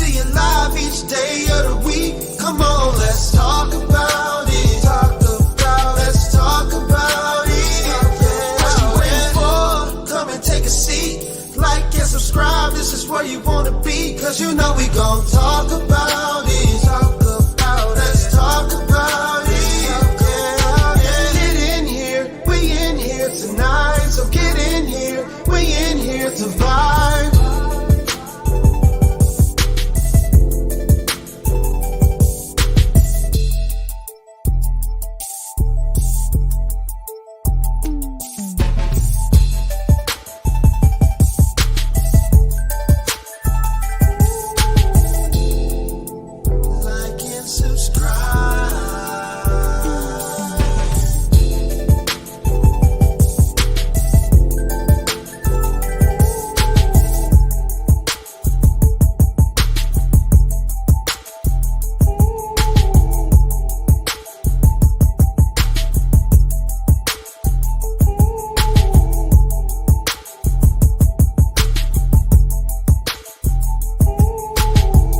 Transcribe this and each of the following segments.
to you live each day of the week. Come on, let's talk about it. Let's talk about it. What you waiting for? Come and take a seat. Like and subscribe, this is where you wanna be. Cause you know we gon' talk about it. Let's talk about it. Get in here, we in here tonight. So get in here, we in here to vibe. Like and subscribe.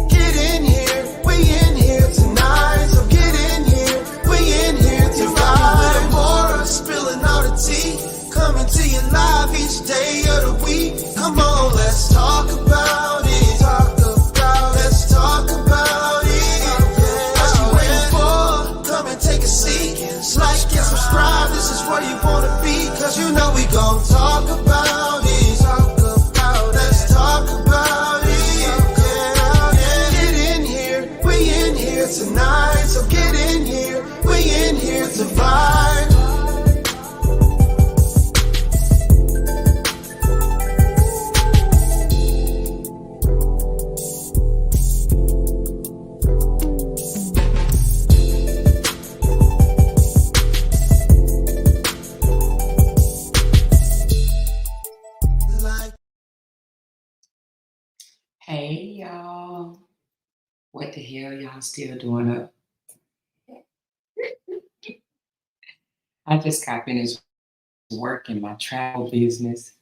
Get in here, we in here tonight. So get in here, we in here to vibe. Amoira spilling all the tea, coming to you live each day of the week. Come on, let's talk about it. Let's talk about it. What you waiting for? Come and take a seat. Like and subscribe, this is where you wanna be. Cause you know we gon' talk about it. Let's talk about it. Get in here, we in here tonight. So get in here, we in here to vibe. Like Hey y'all, what the hell y'all still doing up? I just got finished working my travel business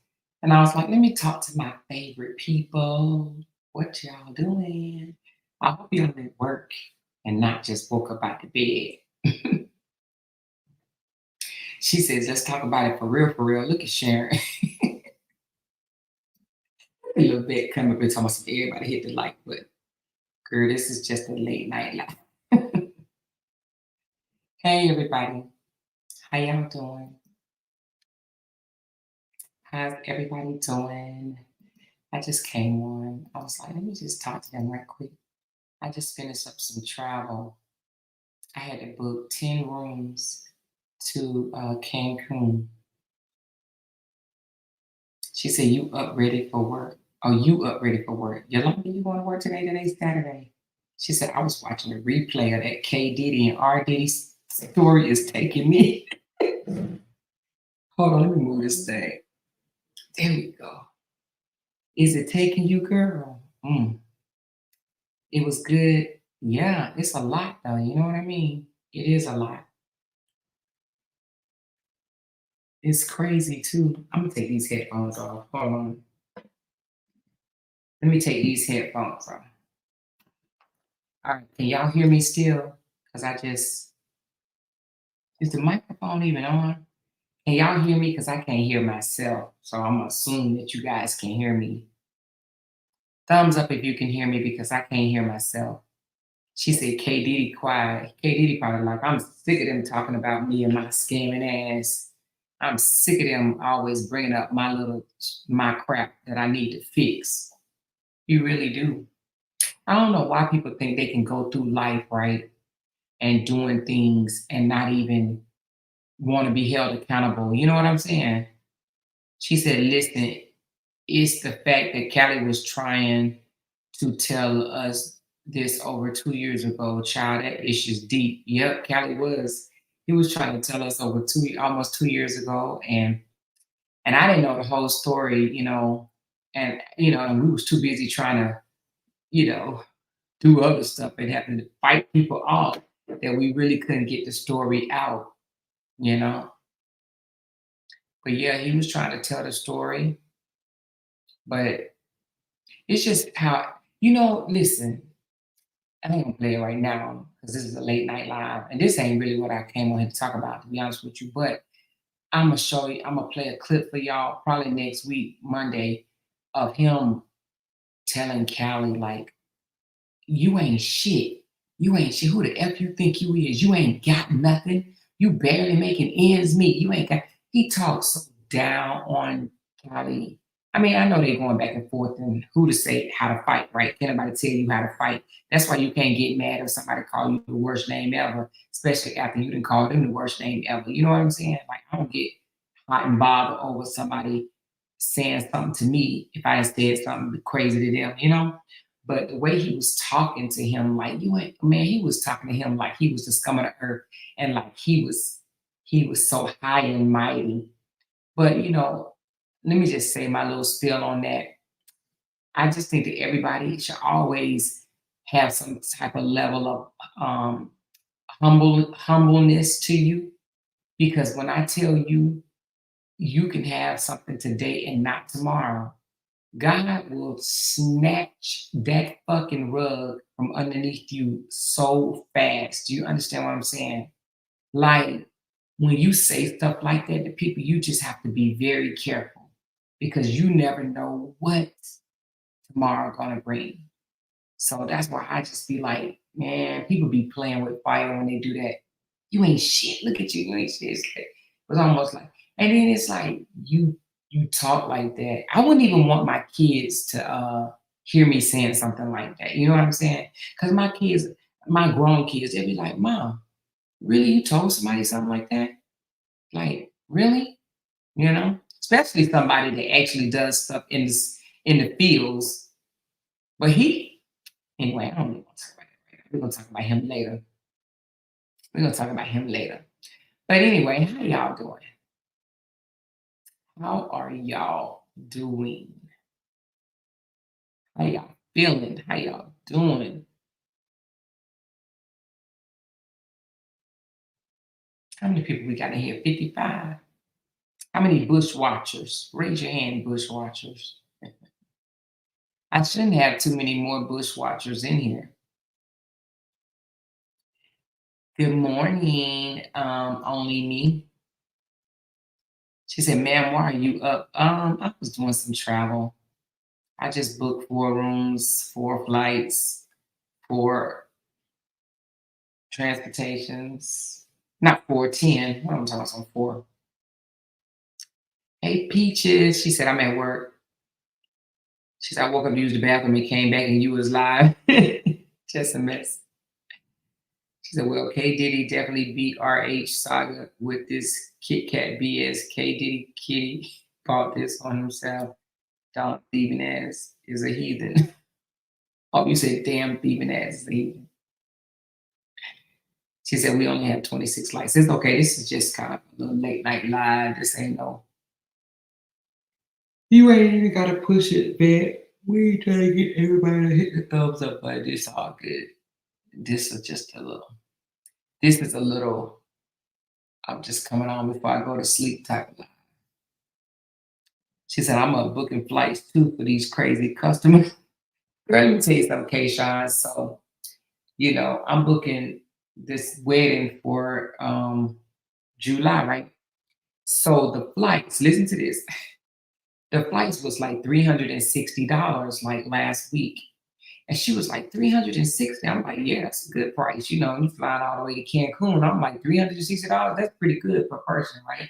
and I was like, let me talk to my favorite people. What y'all doing? I hope y'all at work and not just woke up out the bed. She says, let's talk about it for real, for real. Look at Sharon. A little bit come up and talking about everybody hit the like button. Girl, this is just a late night live. Hey everybody, how y'all doing? How's everybody doing? I just came on. I was like, let me just talk to them right quick. I just finished up some travel. I had to book 10 rooms to Cancun. She said, you up ready for work? Oh, you up ready for work? Yolanda, you going to work today? Today's Saturday. She said, I was watching a replay of that K. Diddy and R. Diddy's story is taking me. Hold on, let me move this thing. There we go. Is it taking you, girl? It was good. Yeah, it's a lot though. You know what I mean? It is a lot. It's crazy too. I'm gonna take these headphones off. Hold on. Let me take these headphones off. All right, can y'all hear me still? Because is the microphone even on? Can y'all hear me? Because I can't hear myself. So I'm gonna assume that you guys can hear me. Thumbs up if you can hear me because I can't hear myself. She said, K. Diddy quiet. K. Diddy probably like, I'm sick of them talking about me and my scamming ass. I'm sick of them always bringing up my crap that I need to fix. You really do. I don't know why people think they can go through life, right, and doing things and not even want to be held accountable. You know what I'm saying? She said, listen, it's the fact that Callie was trying to tell us this over 2 years ago. Child, that issue's deep. Yep, Callie was. He was trying to tell us over almost 2 years ago, and I didn't know the whole story, and and we was too busy trying to, do other stuff and having to fight people off that we really couldn't get the story out, you know. But yeah, he was trying to tell the story, but it's just how Listen, I ain't gonna play it right now because this is a late night live, and this ain't really what I came on here to talk about, to be honest with you. But I'm gonna show you. I'm gonna play a clip for y'all probably next week, Monday, of him telling Callie like, "You ain't shit. You ain't shit. Who the f you think you is? You ain't got nothing. You barely making ends meet. You ain't got." He talks so down on Callie. I mean, I know they're going back and forth and who to say how to fight, right? Can't nobody tell you how to fight. That's why you can't get mad if somebody call you the worst name ever, especially after you didn't call them the worst name ever. You know what I'm saying? Like I don't get hot and bothered over somebody saying something to me if I said something crazy to them, But the way he was talking to him, like you ain't man, he was talking to him like he was the scum of the earth, and like he was so high and mighty. But let me just say my little spiel on that. I just think that everybody should always have some type of level of humbleness to you, because when I tell you you can have something today and not tomorrow, God will snatch that fucking rug from underneath you so fast. Do you understand what I'm saying? Like when you say stuff like that to people, you just have to be very careful because you never know what tomorrow gonna bring. So that's why I just be like, man, people be playing with fire when they do that. You ain't shit. Look at you. You ain't shit. It was almost like, and then it's like you talk like that. I wouldn't even want my kids to hear me saying something like that. You know what I'm saying? Because my kids, my grown kids, they'll be like, "Mom, really? You told somebody something like that? Like, really? Especially somebody that actually does stuff in the fields." But anyway, I don't even want to talk about it right now. We're gonna talk about him later. We're gonna talk about him later. But anyway, how y'all doing? How are y'all doing? How y'all feeling? How y'all doing? How many people we got in here? 55. How many bush watchers? Raise your hand, bush watchers. I shouldn't have too many more bush watchers in here. Good morning, only me. She said, "Ma'am, why are you up?" I was doing some travel. I just booked 4 rooms, 4 flights, 4 transportations. Not 4, 10. What am I talking about? Some 4. Hey, Peaches. She said, "I'm at work." She said, "I woke up to use the bathroom and came back and you was live." Just a mess. She said, "Well, K Diddy definitely beat RH Saga with this Kit Kat BS. K Diddy Kitty bought this on himself. Don't thieving ass is a heathen." Oh, you said damn thieving ass is a heathen. She said, "We only have 26 likes." It's okay. This is just kind of a little late night live. This ain't no. You ain't even got to push it back. We trying to get everybody to hit the thumbs up button. It's all good. This is just a little. This is a little. I'm just coming on before I go to sleep type of live. She said, "I'm booking flights too for these crazy customers." Girl, let me tell you something, Kayshawn. So, I'm booking this wedding for July, right? So the flights, listen to this. The flights was like $360 like last week. And she was like, 360. I'm like, yeah, that's a good price. You flying all the way to Cancun. I'm like, $360, that's pretty good per person, right?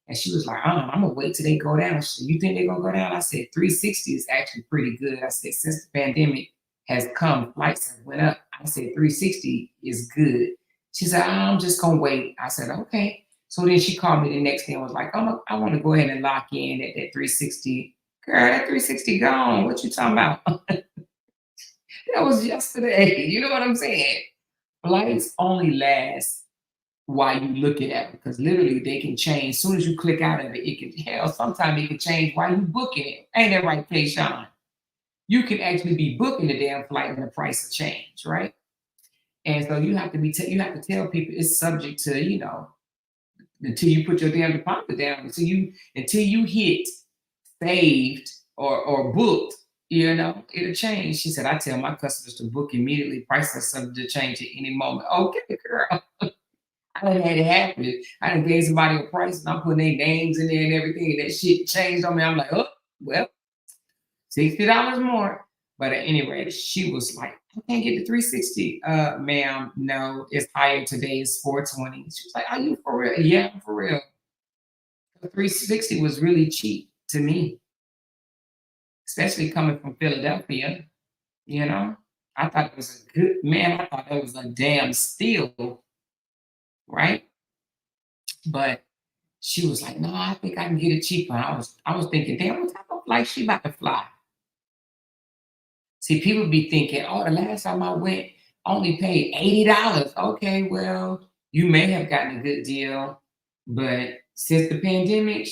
And she was like, I'm gonna wait till they go down. She said, "You think they're gonna go down?" I said, 360 is actually pretty good. I said, since the pandemic has come, flights have went up. I said, 360 is good. She said, "I'm just gonna wait." I said, "Okay." So then she called me the next day and was like, "Oh, I want to go ahead and lock in at that 360. Girl, that 360 gone. What you talking about?" That was yesterday. You know what I'm saying? Flights only last while you look at it because literally they can change. As soon as you click out of it, it can hell. Sometimes it can change while you booking it. Ain't that right, Kayshawn? You can actually be booking the damn flight and the price will change, right? And so you have to you have to tell people it's subject to until you put your damn deposit down until you hit saved or booked. It'll change. She said, I tell my customers to book immediately. Prices are subject to change at any moment. Okay, girl. I done had it happen. I done gave somebody a price and I'm putting their names in there and everything. And that shit changed on me. I'm like, oh, well, $60 more. But at any rate, she was like, I can't get the 360. Ma'am, no, it's higher today. It's 420. She was like, are you for real? Yeah, I'm for real. The 360 was really cheap to me, especially coming from Philadelphia, you know. I thought it was a good man, I thought that was a damn steal, right? But she was like, no, I think I can get it cheaper. I was thinking, damn, what type of flight she about to fly? See, people be thinking, oh, the last time I went, I only paid $80. Okay, well, you may have gotten a good deal, but since the pandemic,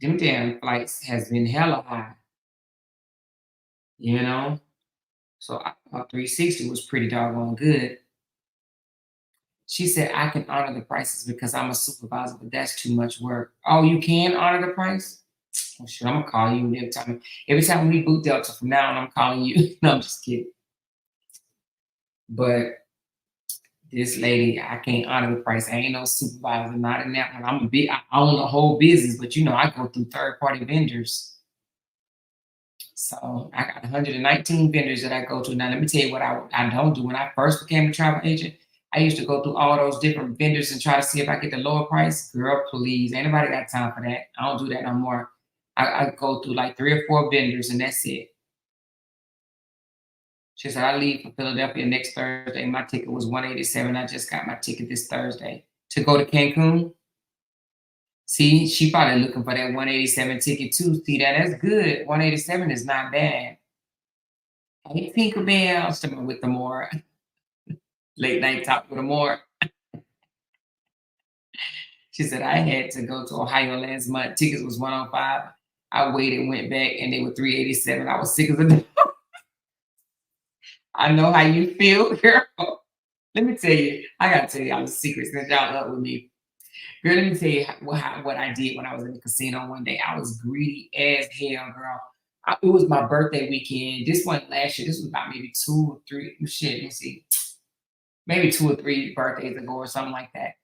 them damn flights has been hella high, you know? So I thought 360 was pretty doggone good. She said, I can honor the prices because I'm a supervisor, but that's too much work. Oh, you can honor the price? Well, shit, I'm gonna call you every time we boot Delta from now on, I'm calling you. No, I'm just kidding. But this lady, I can't honor the price. I ain't no supervisor, not in that one. I own the whole business, but I go through third-party vendors. So I got 119 vendors that I go to. Now let me tell you what I don't do. When I first became a travel agent, I used to go through all those different vendors and try to see if I get the lower price. Girl, please, ain't nobody got time for that. I don't do that no more. I go through like 3 or 4 vendors and that's it. She said, I leave for Philadelphia next Thursday. My ticket was 187. I just got my ticket this Thursday to go to Cancun. See, she probably looking for that 187 ticket too. See that's good. 187 is not bad. Hey, Tinkerbell, someone with the more late night talk with the more. She said, I had to go to Ohio last month. Tickets was 105. I waited, went back, and they were 387. I was sick as a I know how you feel, girl. Let me tell you, I gotta tell y'all the secret since y'all up with me. Girl, let me tell you what I did when I was in the casino one day. I was greedy as hell, girl. It was my birthday weekend. This one last year. This was about maybe 2 or 3. Shit, let me see. Maybe 2 or 3 birthdays ago or something like that.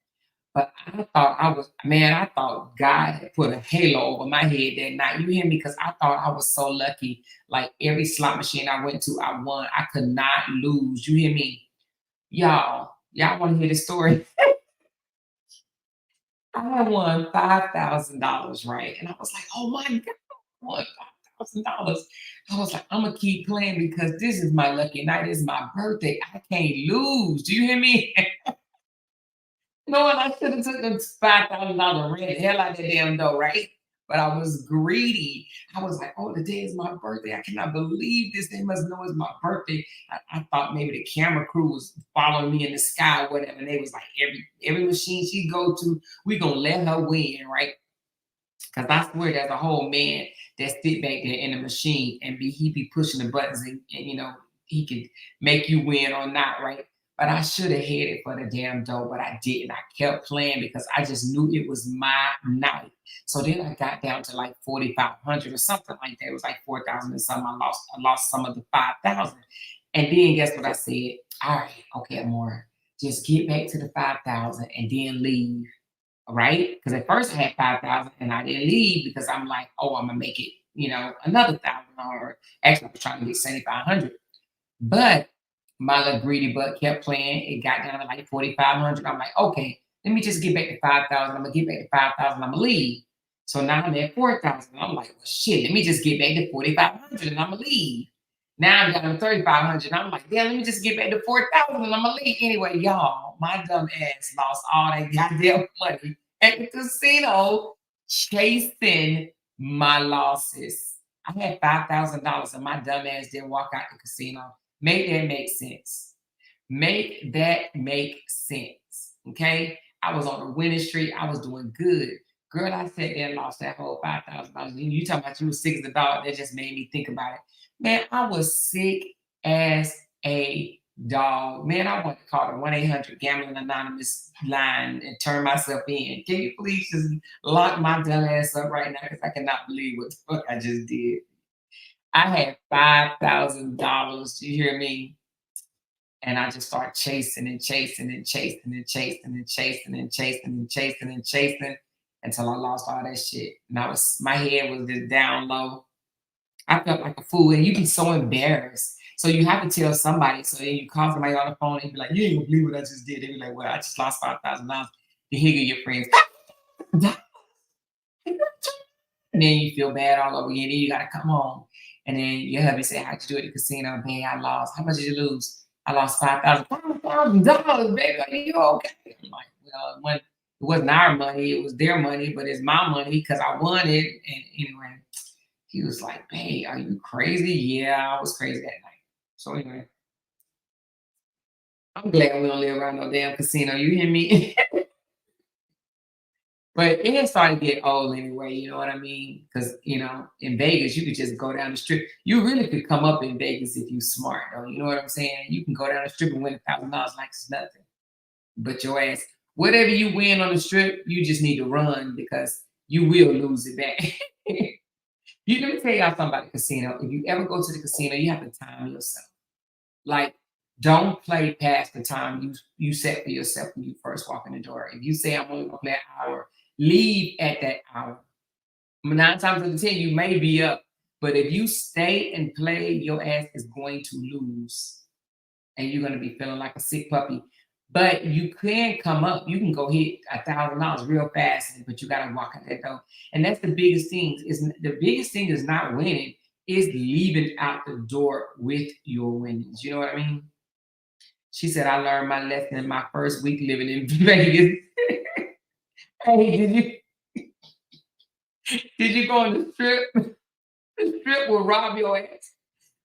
But I thought God had put a halo over my head that night. You hear me? Because I thought I was so lucky. Like every slot machine I went to, I won. I could not lose. You hear me? Y'all want to hear the story? I won $5,000, right? And I was like, oh my God, I won $5,000. I was like, I'm gonna keep playing because this is my lucky night. It's my birthday. I can't lose. Do you hear me? No, and I should have took the $5,000 and ran the hell out of that damn dough, right? But I was greedy. I was like, oh, the day is my birthday. I cannot believe this. They must know it's my birthday. I thought maybe the camera crew was following me in the sky or whatever. And they was like, every machine she go to, we gonna let her win, right? Because I swear there's a whole man that sit back there in the machine and he be pushing the buttons and he could make you win or not, right? But I should have headed for the damn dough, but I didn't. I kept playing because I just knew it was my night. So then I got down to like 4,500 or something like that. It was like 4,000 and something. I lost some of the 5,000. And then guess what I said? All right, okay, Amora, just get back to the 5,000 and then leave, right? Because at first I had 5,000 and I didn't leave because I'm like, oh, I'm gonna make it, another thousand, or actually I was trying to get 7,500. But my little greedy butt kept playing. It got down to like 4,500. I'm like, okay, let me just get back to 5,000. I'm gonna get back to 5,000. I'm gonna leave. So now I'm at 4,000. I'm like, well, shit, let me just get back to 4,500 and I'm gonna leave. Now I'm down to 3,500. I'm like, damn, let me just get back to 4,000 and I'm gonna leave. Anyway, y'all, my dumb ass lost all that goddamn money at the casino chasing my losses. I had $5,000 and my dumb ass didn't walk out the casino. Make that make sense. Make that make sense. Okay. I was on a winning streak. I was doing good. Girl, I sat there and lost that whole $5,000. You talking about you was sick as a dog. That just made me think about it. Man, I was sick as a dog. Man, I want to call the 1-800 Gambling Anonymous line and turn myself in. Can you please just lock my dumb ass up right now? Because I cannot believe what the fuck I just did. I had $5,000. You hear me? And I just start chasing and chasing and chasing and chasing and chasing and chasing and chasing and chasing until I lost all that shit. And I was my head was just down low. I felt like a fool, and you be so embarrassed. So you have to tell somebody. So then you call somebody on the phone and be like, "You ain't gonna believe what I just did." They be like, "Well, I just lost $5,000." You hear your friends, and then you feel bad all over again. Then you gotta come home, and then your hubby say, "How'd you do at the casino?" "Hey, I lost. How much did you lose?" "I lost 5,000." $5,000, baby. Are you okay? I'm like, well, it wasn't our money, it was their money, but it's my money because I won it. And anyway, he was like, "Hey, are you crazy?" Yeah, I was crazy that night. So anyway, I'm glad we don't live around no damn casino. You hear me? But it had started to get old anyway, you know what I mean? Because in Vegas, you could just go down the strip. You really could come up in Vegas if you smart, though. You know what I'm saying? You can go down the strip and win $1,000 like it's nothing. But your ass, whatever you win on the strip, you just need to run because you will lose it back. Let me tell y'all something about the casino. If you ever go to the casino, you have to time yourself. Like, don't play past the time you set for yourself when you first walk in the door. If you say I'm only gonna play an hour, leave at that hour. 9 times out of 10, you may be up, but if you stay and play, your ass is going to lose, and you're gonna be feeling like a sick puppy. But you can come up. You can go hit $1,000 real fast, but you gotta walk out that door. And that's the biggest thing. Is not winning. Is leaving out the door with your winnings. You know what I mean? She said, I learned my lesson in my first week living in Vegas. Hey, did you go on the strip? The strip will rob your ass.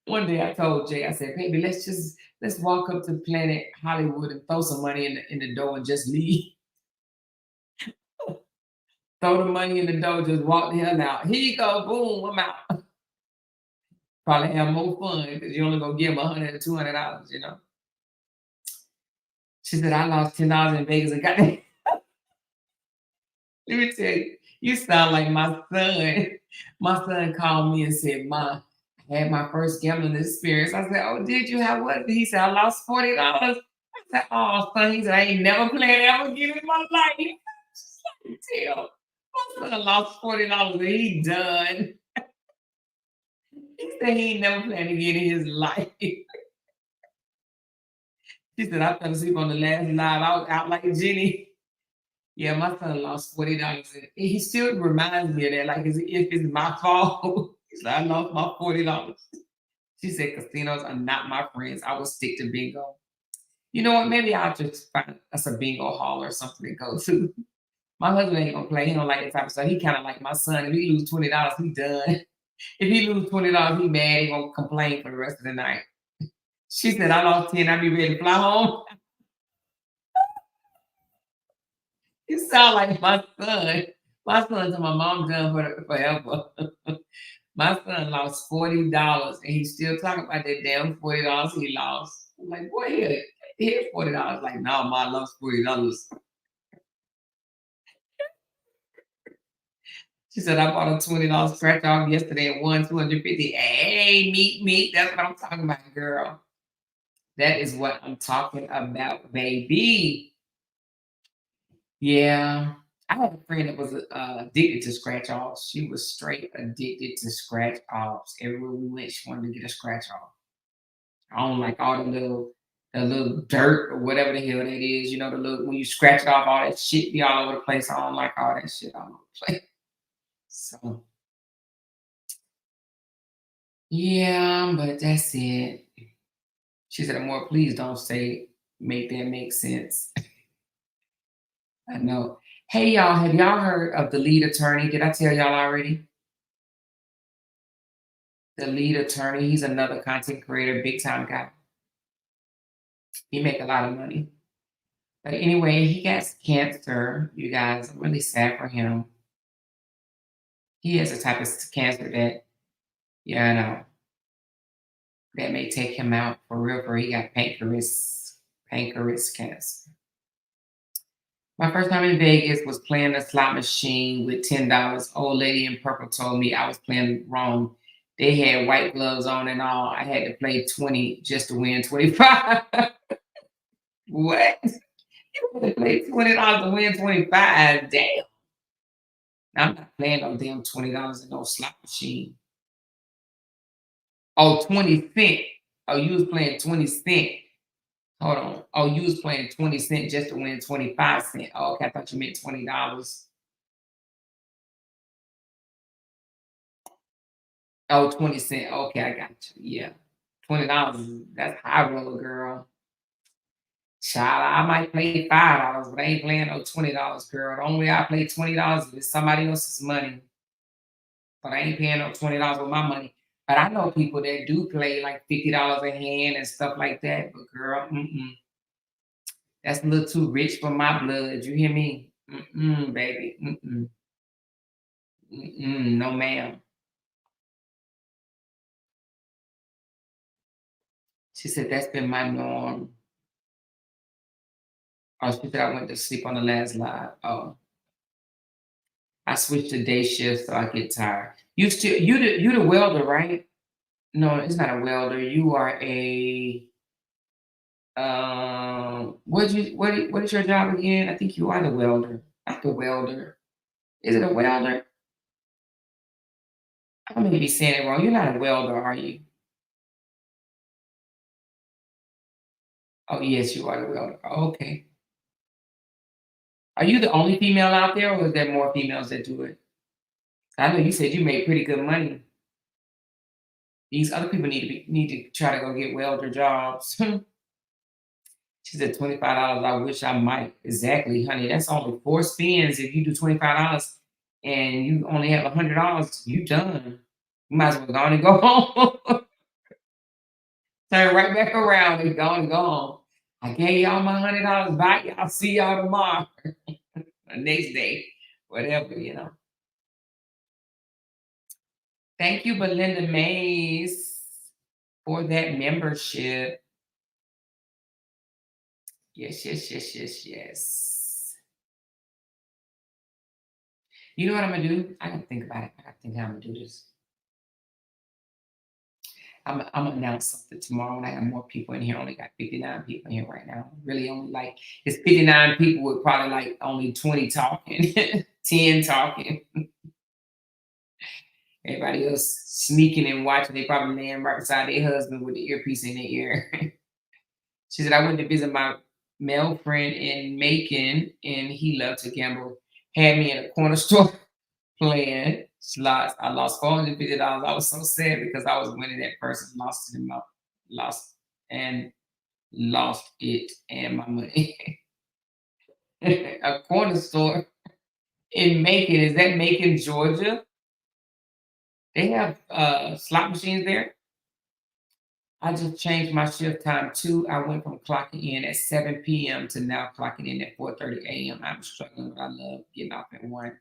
One day I told Jay, I said, baby, let's walk up to Planet Hollywood and throw some money in the door and just leave. Throw the money in the door, just walk the hell out. Here you go, boom, I'm out. Probably have more fun because you only gonna give them $100 or $200. She said, I lost $10 in Vegas and got that. Let me tell you, you sound like my son. My son called me and said, Ma, I had my first gambling experience. I said, oh, did you have what? He said, I lost $40. I said, oh, son. He said, I ain't never played ever again in my life. Tell. My son lost $40 and he done. He said he ain't never played again in his life. He said, I fell asleep on the last live. I was out like Jenny. Yeah, my son lost $40. And he still reminds me of that, like as if it's my fault. He said, I lost my $40. She said, casinos are not my friends. I will stick to bingo. You know what? Maybe I'll just find us a bingo hall or something to go to. My husband ain't gonna play. He don't like that type of stuff. He kind of like my son. If he lose $20, he done. If he lose $20, he mad. He gonna complain for the rest of the night. She said, I lost 10. I be ready to fly home. You sound like my son. My son to my mom done forever. My son lost $40 and he's still talking about that damn $40 he lost. I'm like, boy, here's $40. Like, no, ma, I lost $40. She said, I bought a $20 scratch off yesterday and won 250. Hey, meet. That's what I'm talking about, girl. That is what I'm talking about, baby. Yeah. I had a friend that was addicted to scratch offs. She was straight addicted to scratch offs. Everywhere we went, she wanted to get a scratch off. I don't like all the little dirt or whatever the hell that is. The little when you scratch it off, all that shit be all over the place. I don't like all that shit all over the place. So yeah, but that's it. She said, "More, please don't say make that make sense." I know. Hey y'all, have y'all heard of the lead attorney? Did I tell y'all already? The lead attorney. He's another content creator, big time guy. He make a lot of money. But anyway, he got cancer. You guys, I'm really sad for him. He has a type of cancer that, yeah, I know, that may take him out for real. For he got pancreas cancer. My first time in Vegas was playing a slot machine with $10. Old lady in purple told me I was playing wrong. They had white gloves on and all. I had to play 20 just to win 25. What? You had to play $20 to win 25. Damn. I'm not playing no damn $20 in no slot machine. Oh, 20 cent. Oh, you was playing 20 cent. Hold on. Oh, you was playing 20 cent just to win 25 cent. Oh, okay. I thought you meant $20. Oh, 20 cent. Okay, I got you. Yeah. $20. That's high roller, girl. Child, I might play $5, but I ain't playing no $20, girl. The only way I play $20 is somebody else's money. But I ain't paying no $20 with my money. But I know people that do play like $50 a hand and stuff like that. But girl, that's a little too rich for my blood. You hear me? Baby. No, ma'am. She said that's been my norm. Oh, she said I went to sleep on the last live. Oh, I switched to day shift so I get tired. You the welder, right? No, it's not a welder. You are a what is your job again? I think you are the welder. Not the welder. Is it a welder? I may be saying it wrong. You're not a welder, are you? Oh yes, you are the welder. Oh, okay. Are you the only female out there, or is there more females that do it? I know you said you made pretty good money. These other people need to try to go get welder jobs. She said $25. I wish I might. Exactly, honey. That's only 4 spins. If you do $25 and you only have $100, you done. You might as well go on and go home. Turn right back around and go and go home. I gave y'all my $100 back. Y'all see y'all tomorrow. The next day. Whatever. Thank you, Belinda Mays, for that membership. Yes, yes, yes, yes, yes. You know what I'm gonna do? I gotta think about it. I gotta think how I'm gonna do this. I'm gonna announce something tomorrow when I have more people in here. I only got 59 people in here right now. Really only like it's 59 people with probably like only 20 talking, 10 talking. Everybody else sneaking and watching. They probably laying right beside their husband with the earpiece in their ear. She said, I went to visit my male friend in Macon and he loved to gamble. Had me in a corner store playing slots. I lost $450. I was so sad because I was winning. That person lost and lost it and my money. A corner store in Macon. Is that Macon, Georgia? They have slot machines there. I just changed my shift time too. I went from clocking in at 7 p.m. to now clocking in at 4:30 a.m. I'm struggling, but I love getting off at 1.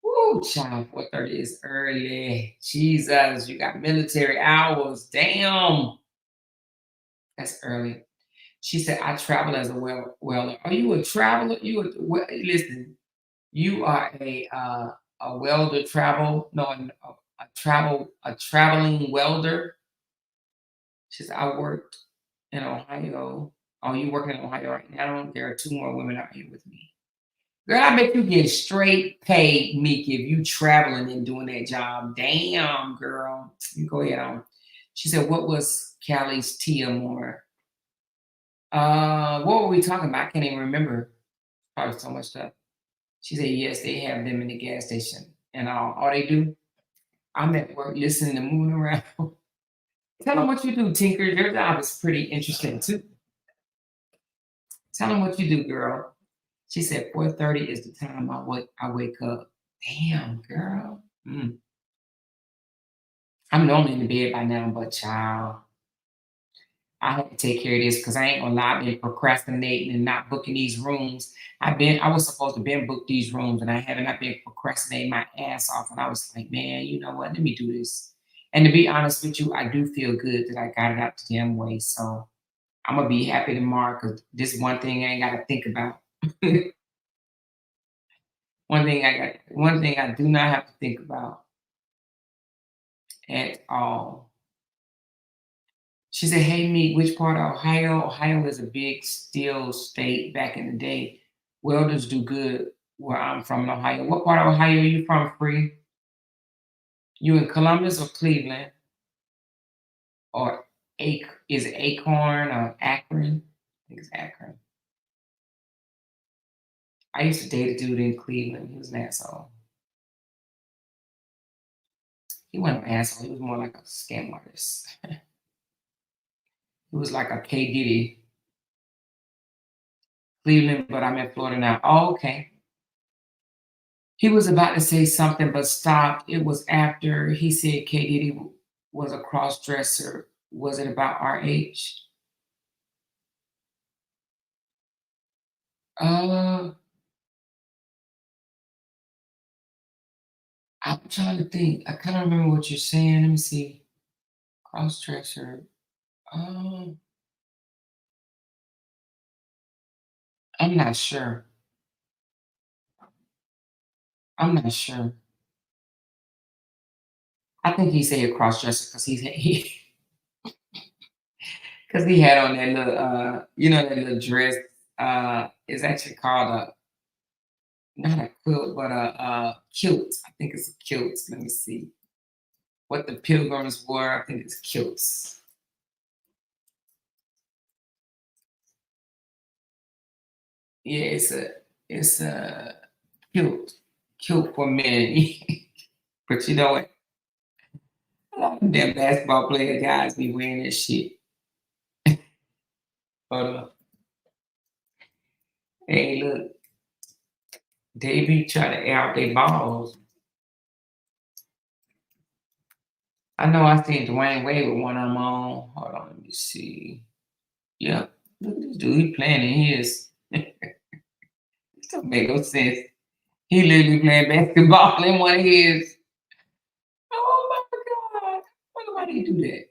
Woo, child, 4:30 is early. Jesus, you got military hours. Damn, that's early. She said, I travel as a welder. Are you a traveler? Listen, you are a welder travel, no, a traveling welder. She said, I worked in Ohio. Oh, you working in Ohio right now? There are 2 more women out here with me. Girl, I bet you get straight paid, Meek, if you traveling and doing that job. Damn, girl. You go ahead on. She said, what was Callie's Tia more? What were we talking about? I can't even remember. Probably so much stuff. She said, yes, they have them in the gas station. And all they do, I'm at work listening to moving around. Tell them what you do, Tinker. Your job is pretty interesting too. Tell them what you do, girl. She said 4:30 is the time I wake up. Damn, girl. I'm normally in the bed by now, but child, I have to take care of this because I ain't gonna lie, I've been procrastinating and not booking these rooms. I was supposed to been book these rooms and I haven't. I've been procrastinating my ass off, and I was like, man, you know what? Let me do this. And to be honest with you, I do feel good that I got it out the damn way. So I'm gonna be happy tomorrow because this one thing I ain't gotta think about. One thing I do not have to think about. at all. She said, "Hey, me, which part of Ohio? Ohio is a big steel state back in the day. Welders do good where I'm from in Ohio. What part of Ohio are you from, Free? You in Columbus or Cleveland? Or is it Acorn or Akron? I think it's Akron. I used to date a dude in Cleveland. He was an asshole. He wasn't an asshole. He was more like a scam artist. He was like a K Diddy. Cleveland, but I'm in Florida now. Oh, okay. He was about to say something but stopped. It was after he said K Diddy was a cross dresser. Was it about our age? Uh, I'm trying to think. I kind of remember what you're saying. Let me see. Cross dresser. Um, I'm not sure. I'm not sure. I think he said cross dresser because he had on that little that little dress. It's actually called a not a quilt, but a kilt. I think it's a kilt. Let me see what the pilgrims wore. I think it's kilts. Yeah, it's a kilt, kilt for men. But you know what? A lot of them basketball player guys be wearing this shit. But hey, look, they be trying to air out their balls. I know I seen Dwayne Wade with one of them on. Hold on, let me see. Yep, look at this dude. He playing in his. It don't make no sense. He literally playing basketball in one of his. Oh my god! I wonder why they do that.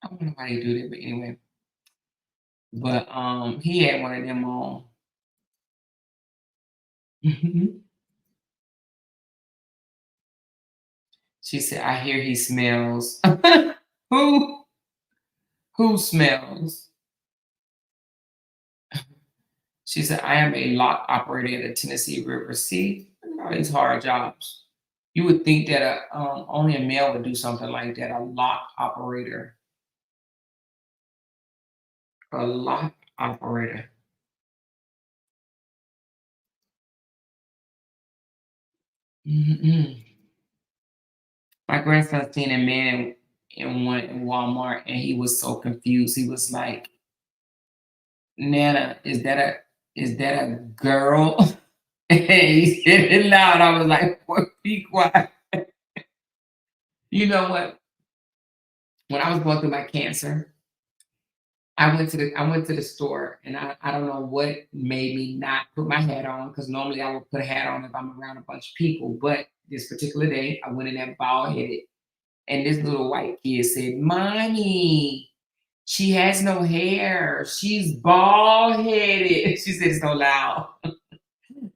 I wonder why they do that. But anyway, but he had one of them on. She said, "I hear he smells." Who? Who smells? She said, "I am a lock operator at the Tennessee River. See, look at all these hard jobs. You would think that only a male would do something like that. A lock operator, a lock operator. Mm-mm. My grandson seen a man in one in Walmart, and he was so confused. He was like, "Nana, is that a girl?" And he said it loud. I was like, "Boy, be quiet." You know what? When I was going through my cancer, I went to the store, and I don't know what made me not put my hat on because normally I would put a hat on if I'm around a bunch of people. But this particular day, I went in there bald headed, and this little white kid said, "Mommy, she has no hair. She's bald headed." She said it so loud.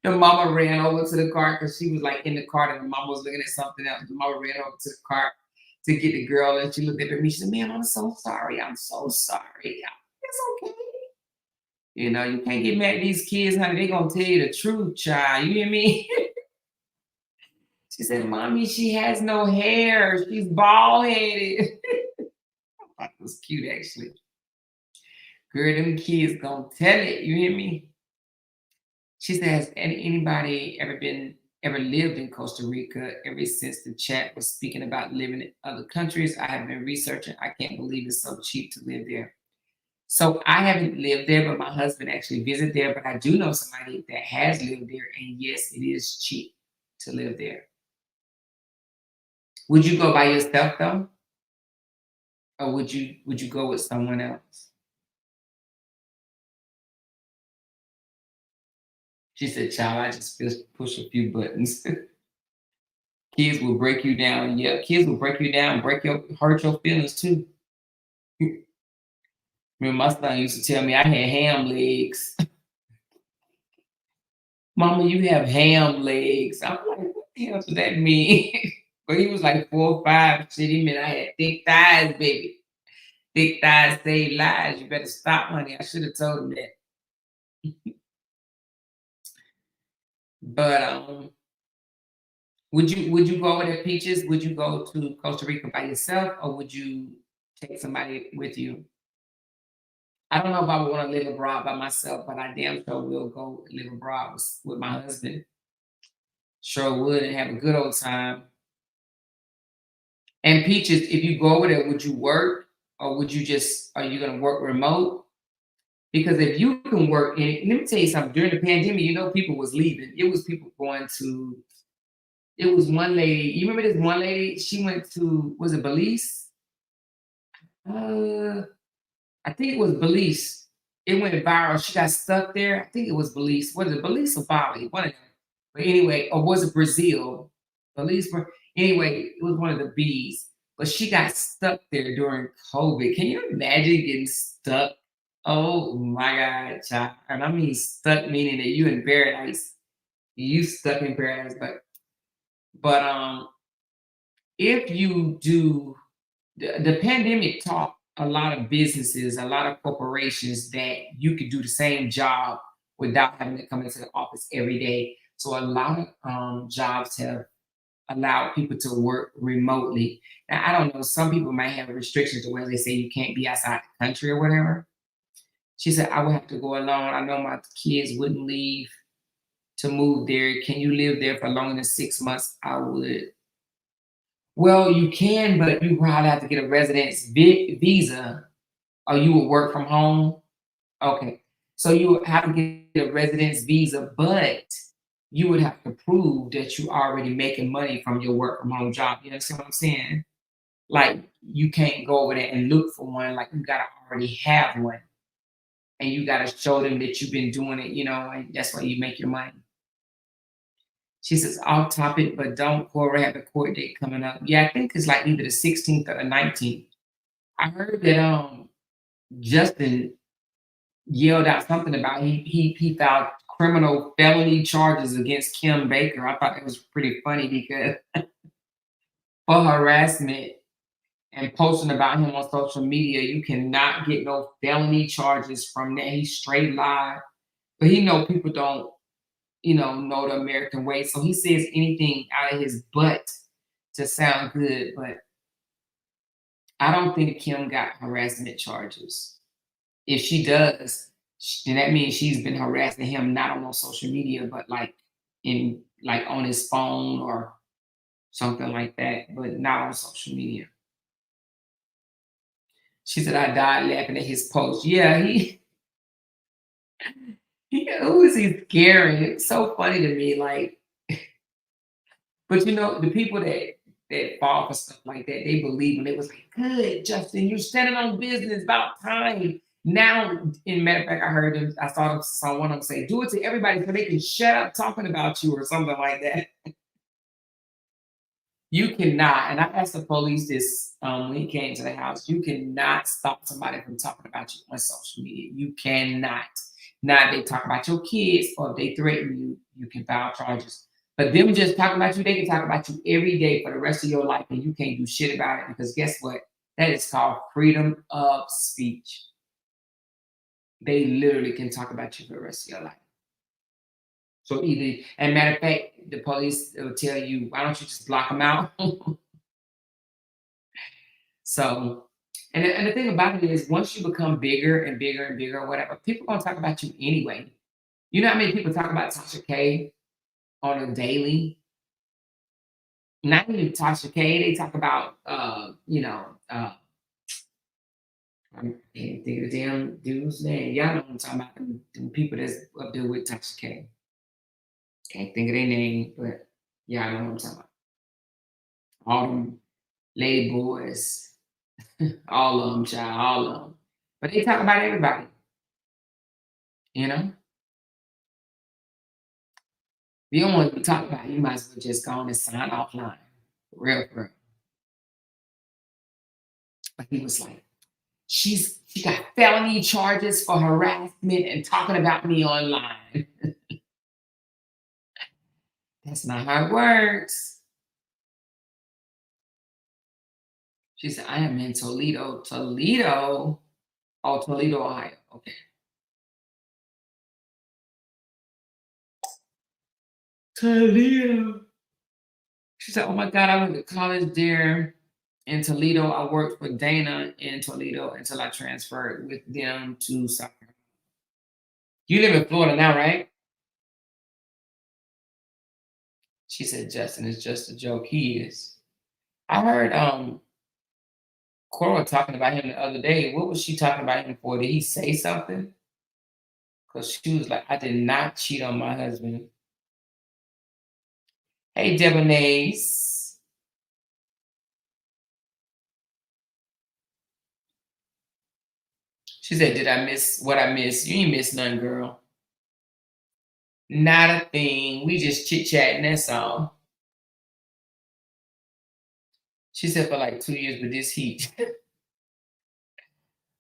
The mama ran over to the cart because she was like in the cart and the mama was looking at something else. The mama ran over to the cart to get the girl and she looked at me. She said, "Ma'am, I'm so sorry. I'm so sorry." It's okay. You can't get mad at these kids, honey. They gonna tell you the truth, child. You hear me? She said, "Mommy, she has no hair. She's bald headed." That was cute, actually. Girl, them kids gonna tell it. You hear me? She said, "Has anybody ever lived in Costa Rica ever since the chat was speaking about living in other countries? I have been researching. I can't believe it's so cheap to live there." So I haven't lived there, but my husband actually visited there. But I do know somebody that has lived there, and yes, it is cheap to live there. Would you go by yourself though, or would you go with someone else? She said, "Child, I just push a few buttons." Kids will break you down. Yeah, kids will break you down, hurt your feelings too. Remember, my son used to tell me I had ham legs. "Mama, you have ham legs." I'm like, "What the hell does that mean?" But he was like 4'5". Shit, he meant I had thick thighs, baby. Thick thighs save lives. You better stop, honey. I should have told him that. But would you go over there, Peaches? Would you go to Costa Rica by yourself, or would you take somebody with you? I don't know if I would want to live abroad by myself, but I damn sure will go live abroad with my husband. Sure would, and have a good old time. And Peaches, if you go over there, would you work, or would you just are you gonna work remote? Because if you can work in let me tell you something, during the pandemic, people was leaving. It was people going to it was one lady, you remember this one lady? She went to, was it Belize? Uh I think it was Belize. It went viral. She got stuck there. I think it was Belize. Was it Belize or Bali? One of them. But anyway, or was it Brazil? Belize. Anyway, it was one of the B's. But she got stuck there during COVID. Can you imagine getting stuck? Oh my God, child. And I mean stuck meaning that you in paradise. You stuck in paradise. But if you do the pandemic taught a lot of businesses, a lot of corporations that you could do the same job without having to come into the office every day. So a lot of jobs have allowed people to work remotely. Now, I don't know, some people might have restrictions to where they say you can't be outside the country or whatever. She said, I would have to go alone. I know my kids wouldn't leave to move there. Can you live there for longer than 6 months? I would. Well, you can, but you probably have to get a residence visa, or you would work from home. Okay, so you would have to get a residence visa, but you would have to prove that you already making money from your work from home job. You understand what I'm saying? Like you can't go over there and look for one. Like you gotta already have one, and you gotta show them that you've been doing it. And that's why you make your money. She says, off topic, but don't Cora have a court date coming up? Yeah, I think it's like either the 16th or the 19th. I heard that Justin yelled out something about he filed criminal felony charges against Kim Baker. I thought that was pretty funny because for harassment and posting about him on social media, you cannot get no felony charges from that. He's straight live. But he know people don't, know the American way. So he says anything out of his butt to sound good. But I don't think Kim got harassment charges. If she does, then that means she's been harassing him not on social media, but like on his phone or something like that, but not on social media. She said I died laughing at his post. Yeah, who is he scaring? It's so funny to me. Like, but the people that fall for stuff like that, they believe when it was like, good, Justin, you're standing on business about time. Now, in matter of fact, I heard him, I saw one of them say, do it to everybody so they can shut up talking about you or something like that. You cannot, and I asked the police this when he came to the house, you cannot stop somebody from talking about you on social media. You cannot. Now, if they talk about your kids or if they threaten you, you can file charges. But them just talking about you, they can talk about you every day for the rest of your life, and you can't do shit about it because guess what? That is called freedom of speech. They literally can talk about you for the rest of your life. So and matter of fact, the police will tell you, why don't you just block them out? So, and the thing about it is, once you become bigger and bigger and bigger, or whatever, people gonna talk about you anyway. You know how many people talk about Tasha K on a daily? Not even Tasha K. They talk about, I can't think of the damn dude's name. Y'all know what I'm talking about. Them people that's up there with Tasha K. Can't think of their name, but y'all know what I'm talking about. All them lady boys, all of them, child, all of them. But they talk about everybody, you know? If you don't want to be talked about, you might as well just go on and sign offline. Real, for real. But he was like, she got felony charges for harassment and talking about me online. That's not how it works. She said, I am in Toledo. Toledo? Oh, Toledo, Ohio. Okay. Toledo. She said, oh my God, I went to college there in Toledo. I worked for Dana in Toledo until I transferred with them to South Carolina. You live in Florida now, right? She said, Justin is just a joke. He is. I heard Cora talking about him the other day. What was she talking about him for? Did he say something? Because she was like, I did not cheat on my husband. Hey, Debonaise. She said, did I miss what I missed? You ain't miss nothing, girl. Not a thing. We just chit-chatting, that's all. She said for like 2 years with this heat.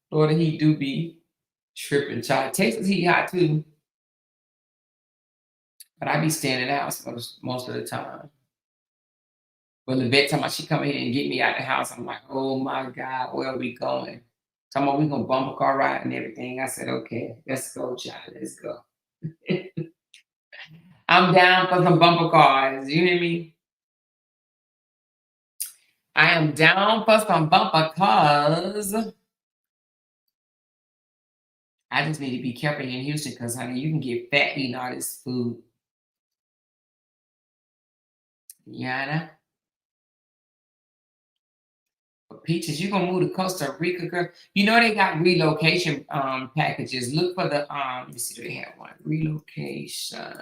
Lord, the heat do be tripping, child. Texas heat hot too. But I be staying in the house most of the time. But the vet talking about she come in and get me out the house. I'm like, oh my God, where are we going? Talking about we gonna bump a car ride and everything. I said, okay, let's go, child. Let's go. I'm down for some bumper cars. You hear me? I am down for some bumper cars. I just need to be careful here in Houston because, honey, you can get fat eating all this food. Yana. But Peaches, you gonna move to Costa Rica, girl. You know they got relocation packages. Look for the let me see, do they have one? Relocation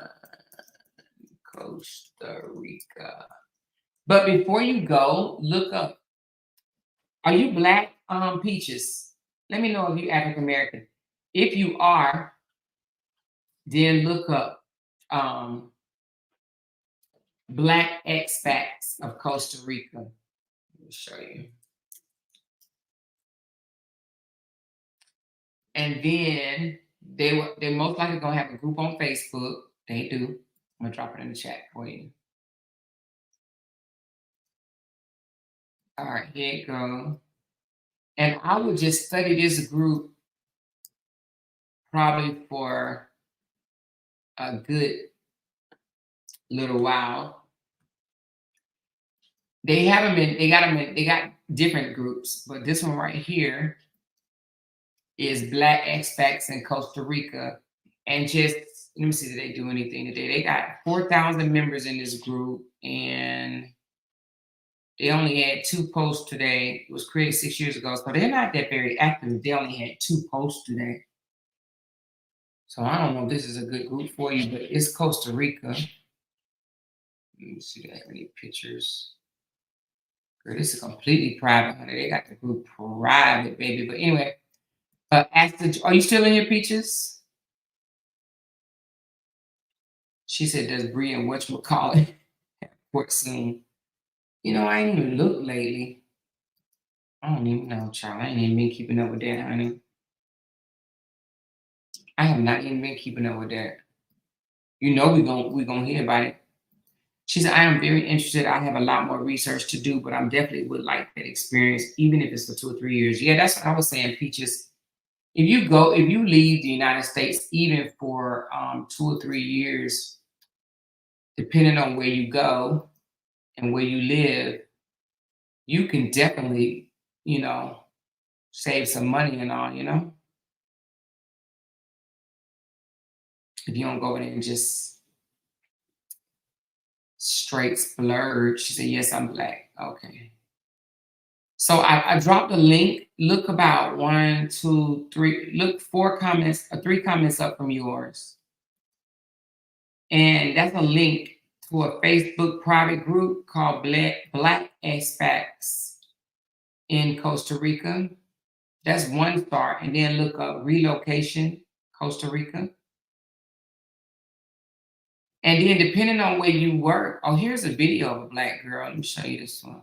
Costa Rica. But before you go, look up. Are you black, Peaches? Let me know if you African American. If you are, then look up Black expats of Costa Rica. Let me show you. And then they most likely gonna have a group on Facebook. They do. I'm gonna drop it in the chat for you. All right, here it goes. And I would just study this group probably for a good little while. They have them in, they got them in, they got different groups, but this one right here is Black expats in Costa Rica. And just let me see, did they do anything today? They got 4,000 members in this group, and they only had 2 posts today. It was created 6 years ago, so they're not that very active. They only had 2 posts today. So I don't know if this is a good group for you, but it's Costa Rica. Let me see, do they have any pictures? Girl, this is completely private, honey. They got the group private, baby. But anyway, are you still in your Peaches? She said, does Bree and whatchamacallit work soon? You know, I ain't even looked lately. I don't even know, child. I ain't even been keeping up with that, honey. I have not even been keeping up with that. You know we gonna hear about it. She said, I am very interested. I have a lot more research to do, but I'm definitely would like that experience, even if it's for 2 or 3 years. Yeah, that's what I was saying, Peaches. If you leave the United States, even for 2 or 3 years, depending on where you go and where you live, you can definitely, you know, save some money and all, you know, if you don't go in and just straight splurge. She said, yes, I'm black. Okay. So I dropped a link. Look about 1, 2, 3. Look 4 comments, 3 comments up from yours. And that's a link to a Facebook private group called Black Expats in Costa Rica. That's one start. And then look up Relocation Costa Rica. And then depending on where you work, oh, here's a video of a black girl. Let me show you this one.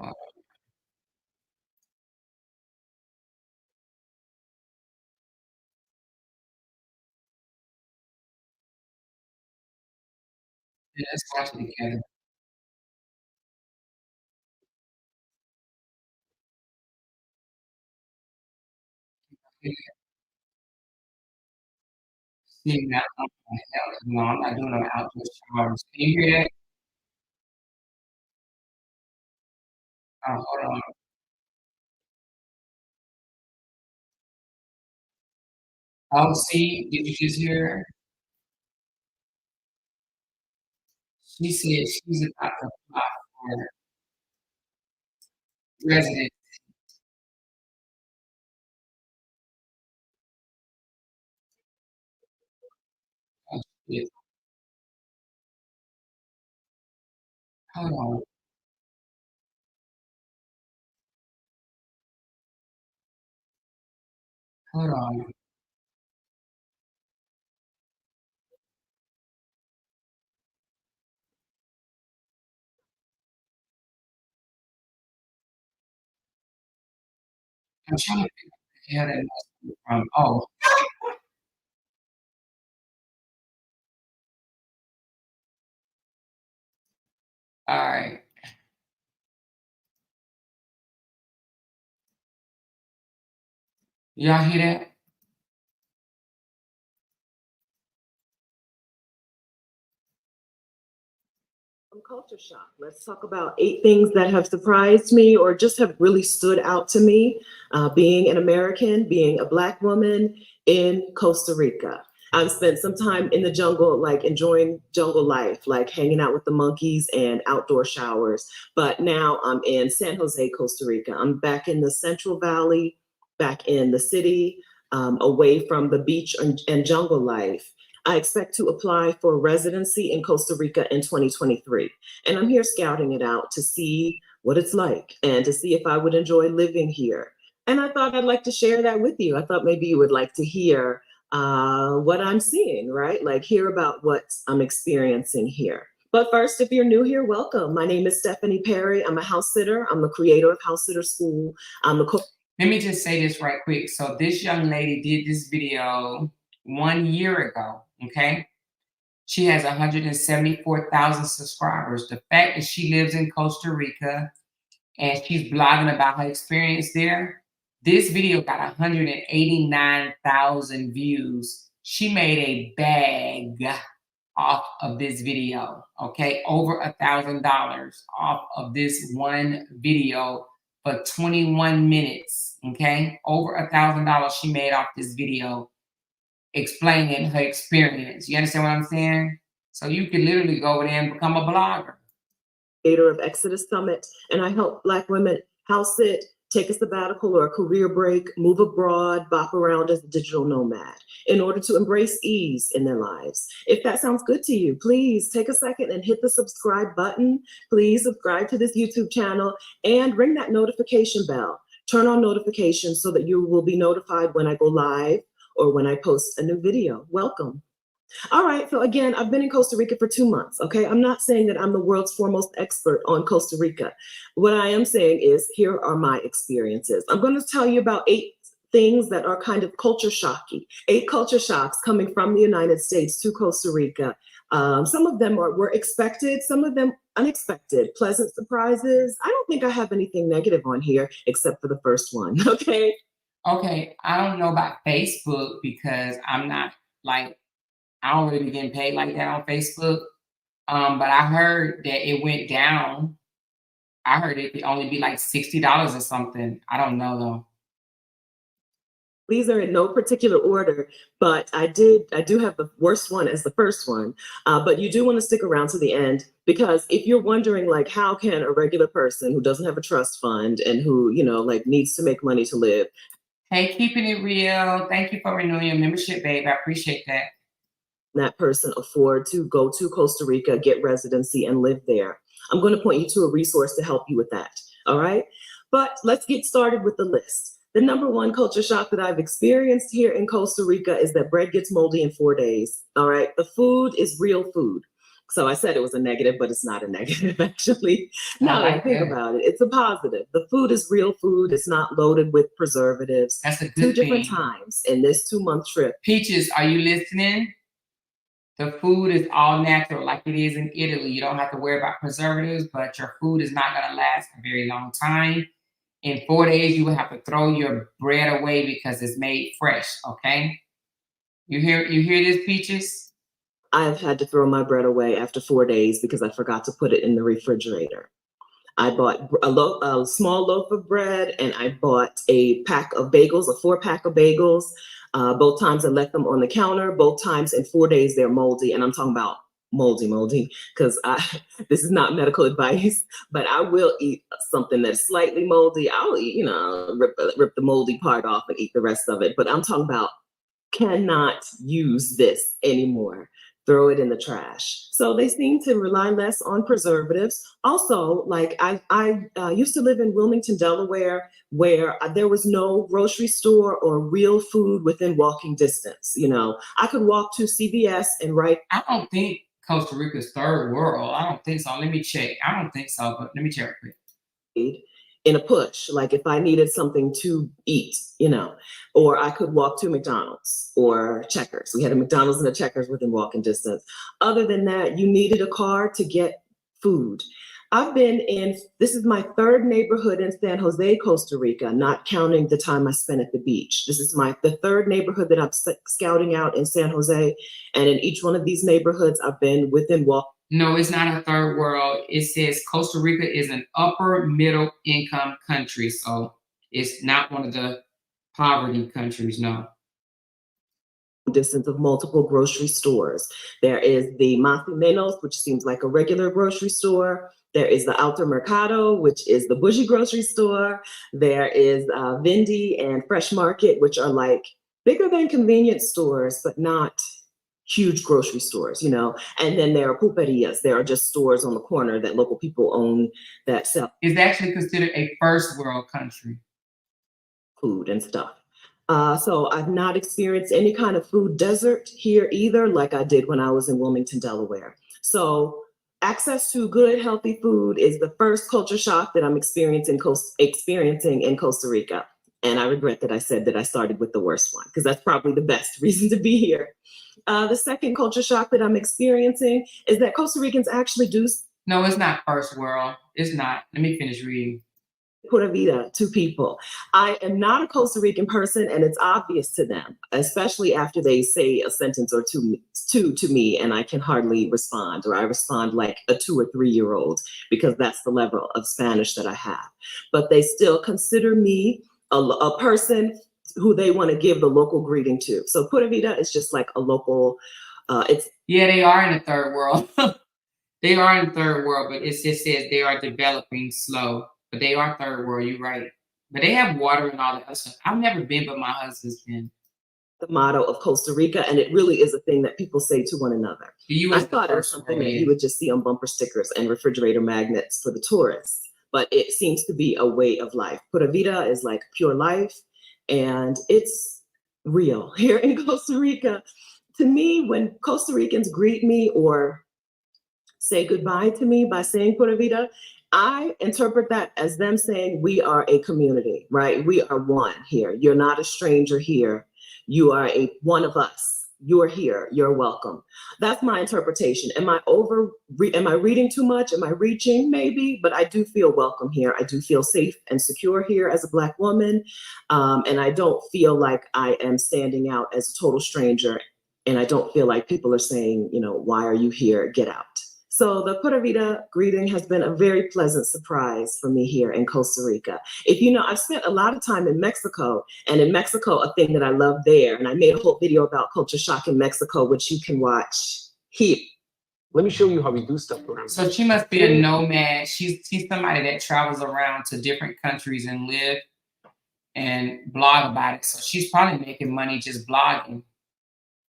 Uh, Yeah, let's watch it together. Yeah, see, now I'm like, hell no, I'm not doing no outdoor showers. Can you hear that? Oh, hold on. Oh, see, did you just hear her? She said she's about to apply for resident. Oh, shit. Hold on, hold on, I'm trying to figure out where the hell that must be from. Oh, alright. Y'all hear that? Culture shock. Let's talk about 8 things that have surprised me or just have really stood out to me being an American, being a Black woman in Costa Rica. I've spent some time in the jungle, like enjoying jungle life, like hanging out with the monkeys and outdoor showers. But now I'm in San Jose, Costa Rica. I'm back in the Central Valley, back in the city, away from the beach and jungle life. I expect to apply for residency in Costa Rica in 2023. And I'm here scouting it out to see what it's like and to see if I would enjoy living here. And I thought I'd like to share that with you. I thought maybe you would like to hear what I'm seeing, right? Like hear about what I'm experiencing here. But first, if you're new here, welcome. My name is Stephanie Perry. I'm a house sitter. I'm the creator of House Sitter School. I'm the Let me just say this right quick. So this young lady did this video 1 year ago, okay? She has 174,000 subscribers. The fact that she lives in Costa Rica and she's blogging about her experience there, this video got 189,000 views. She made a bag off of this video, okay? Over $1,000 off of this one video for 21 minutes, okay? Over $1,000 she made off this video explaining her experience. You understand what I'm saying? So you could literally go over there and become a blogger. creator of Exodus Summit, and I help Black women house sit, take a sabbatical or a career break, move abroad, bop around as a digital nomad in order to embrace ease in their lives. If that sounds good to you, please take a second and hit the subscribe button. Please subscribe to this YouTube channel and ring that notification bell. Turn on notifications so that you will be notified when I go live or when I post a new video. Welcome. All right, so again, I've been in Costa Rica for 2 months, okay? I'm not saying that I'm the world's foremost expert on Costa Rica. What I am saying is here are my experiences. I'm going to tell you about 8 things that are kind of culture shocky, 8 culture shocks coming from the United States to Costa Rica. Some of them were expected, some of them unexpected, pleasant surprises. I don't think I have anything negative on here except for the first one, okay? Okay, I don't know about Facebook because I'm not like I don't really be getting paid like that on Facebook. But I heard that it went down. I heard it could only be like $60 or something. I don't know though. These are in no particular order, but I do have the worst one as the first one. But you do want to stick around to the end because if you're wondering like how can a regular person who doesn't have a trust fund and who, like needs to make money to live, Hey, keeping it real. Thank you for renewing your membership, babe. I appreciate that. that person afford to go to Costa Rica, get residency and live there? I'm going to point you to a resource to help you with that. All right. But let's get started with the list. The number one culture shock that I've experienced here in Costa Rica is that bread gets moldy in 4 days. All right. The food is real food. So I said it was a negative, but it's not a negative, actually. I Now that I like think that. about it, it's a positive. The food is real food. It's not loaded with preservatives. That's a Two good different thing. times in this 2-month trip. Peaches, are you listening? The food is all natural like it is in Italy. You don't have to worry about preservatives, but your food is not gonna last a very long time. In 4 days, you will have to throw your bread away because it's made fresh, okay? You hear this, Peaches? I've had to throw my bread away after 4 days because I forgot to put it in the refrigerator. I bought a small loaf of bread, and I bought a pack of bagels, a 4-pack of bagels. Both times I left them on the counter. Both times in 4 days they're moldy, and I'm talking about moldy, because this is not medical advice, but I will eat something that's slightly moldy. I'll eat, rip the moldy part off and eat the rest of it. But I'm talking about cannot use this anymore. Throw it in the trash. So they seem to rely less on preservatives. Also, like I used to live in Wilmington, Delaware, where there was no grocery store or real food within walking distance. I could walk to CVS and I don't think Costa Rica's third world. I don't think so. Let me check. I don't think so, but let me check real quick. in a push, like if I needed something to eat, or I could walk to McDonald's or Checkers. We had a McDonald's and a Checkers within walking distance. Other than that, you needed a car to get food. This is my third neighborhood in San Jose, Costa Rica, not counting the time I spent at the beach. This is the third neighborhood that I'm scouting out in San Jose. And in each one of these neighborhoods, I've been within walk. No, it's not a third world. It says Costa Rica is an upper middle income country. So it's not one of the poverty countries, no. Distance of multiple grocery stores. There is the Más y Menos, which seems like a regular grocery store. There is the Alto Mercado, which is the bougie grocery store. There is Vindi and Fresh Market, which are like bigger than convenience stores, but not huge grocery stores, And then there are pulperias. There are just stores on the corner that local people own that sell. It's actually considered a first world country. Food and stuff. So I've not experienced any kind of food desert here either, like I did when I was in Wilmington, Delaware. So access to good, healthy food is the first culture shock that I'm experiencing in Costa Rica. And I regret that I said that I started with the worst one, because that's probably the best reason to be here. The second culture shock that I'm experiencing is that Costa Ricans actually do. No, it's not first world. It's not. Let me finish reading. Pura vida to people. I am not a Costa Rican person, and it's obvious to them, especially after they say a sentence or two to me, and I can hardly respond, or I respond like a 2 or 3 year old, because that's the level of Spanish that I have. But they still consider me a person who they want to give the local greeting to. So Pura vida is just like a local. Yeah, they are in the third world. They are in the third world, but it just says they are developing slow. But they are third world, you're right. But they have water and all that other stuff. I've never been, but my husband's been. The motto of Costa Rica, and it really is a thing that people say to one another. I thought it was something that you would just see on bumper stickers and refrigerator magnets for the tourists, but it seems to be a way of life. Pura vida is like pure life, and it's real here in Costa Rica. To me, when Costa Ricans greet me or say goodbye to me by saying Pura vida, I interpret that as them saying we are a community, right? We are one here. You're not a stranger here. You are one of us. You're here. You're welcome. That's my interpretation. Am I reading too much? Am I reaching? Maybe, but I do feel welcome here. I do feel safe and secure here as a Black woman. And I don't feel like I am standing out as a total stranger. And I don't feel like people are saying, why are you here? Get out. So the Pura vida greeting has been a very pleasant surprise for me here in Costa Rica. I've spent a lot of time in Mexico, and in Mexico, a thing that I love there, and I made a whole video about culture shock in Mexico, which you can watch here. Let me show you how we do stuff around. So she must be a nomad. She's somebody that travels around to different countries and live and blog about it. So she's probably making money just blogging.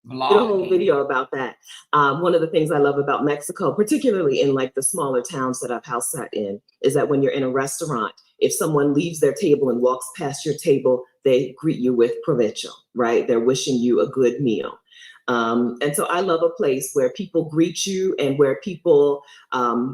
Did a whole video about that. One of the things I love about Mexico, particularly in like the smaller towns that I've house sat in, is that when you're in a restaurant, if someone leaves their table and walks past your table, they greet you with provecho, right? They're wishing you a good meal. And so I love a place where people greet you and where people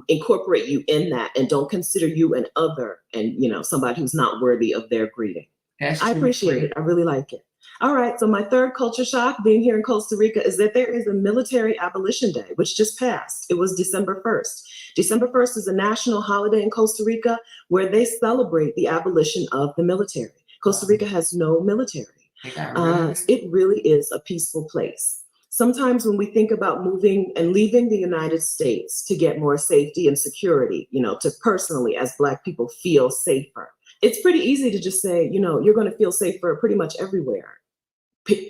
incorporate you in that and don't consider you an other and, somebody who's not worthy of their greeting. I appreciate it. I really like it. All right, so my third culture shock being here in Costa Rica is that there is a military abolition day, which just passed. It was December 1st. December 1st is a national holiday in Costa Rica where they celebrate the abolition of the military. Costa Rica has no military. It really is a peaceful place. Sometimes when we think about moving and leaving the United States to get more safety and security, to personally, as Black people, feel safer, it's pretty easy to just say, you're going to feel safer pretty much everywhere.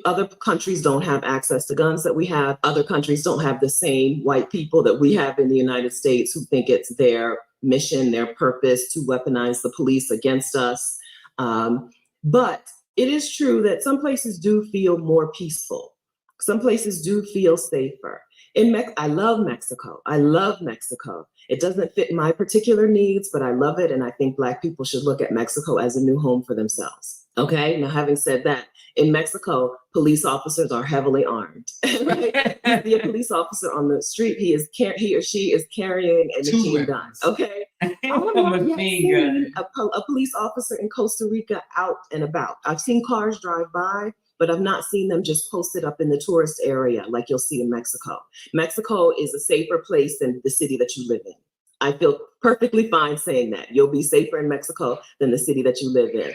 Other countries don't have access to guns that we have. Other countries don't have the same white people that we have in the United States who think it's their mission, their purpose to weaponize the police against us. But it is true that some places do feel more peaceful. Some places do feel safer. I love Mexico. I love Mexico. It doesn't fit my particular needs, but I love it. And I think Black people should look at Mexico as a new home for themselves. Okay, now having said that, in Mexico, police officers are heavily armed. Right? You see a police officer on the street, he or she is carrying a machine gun. Okay, I have not yet seen a police officer in Costa Rica out and about. I've seen cars drive by, but I've not seen them just posted up in the tourist area like you'll see in Mexico. Mexico is a safer place than the city that you live in. I feel perfectly fine saying that. You'll be safer in Mexico than the city that you live in.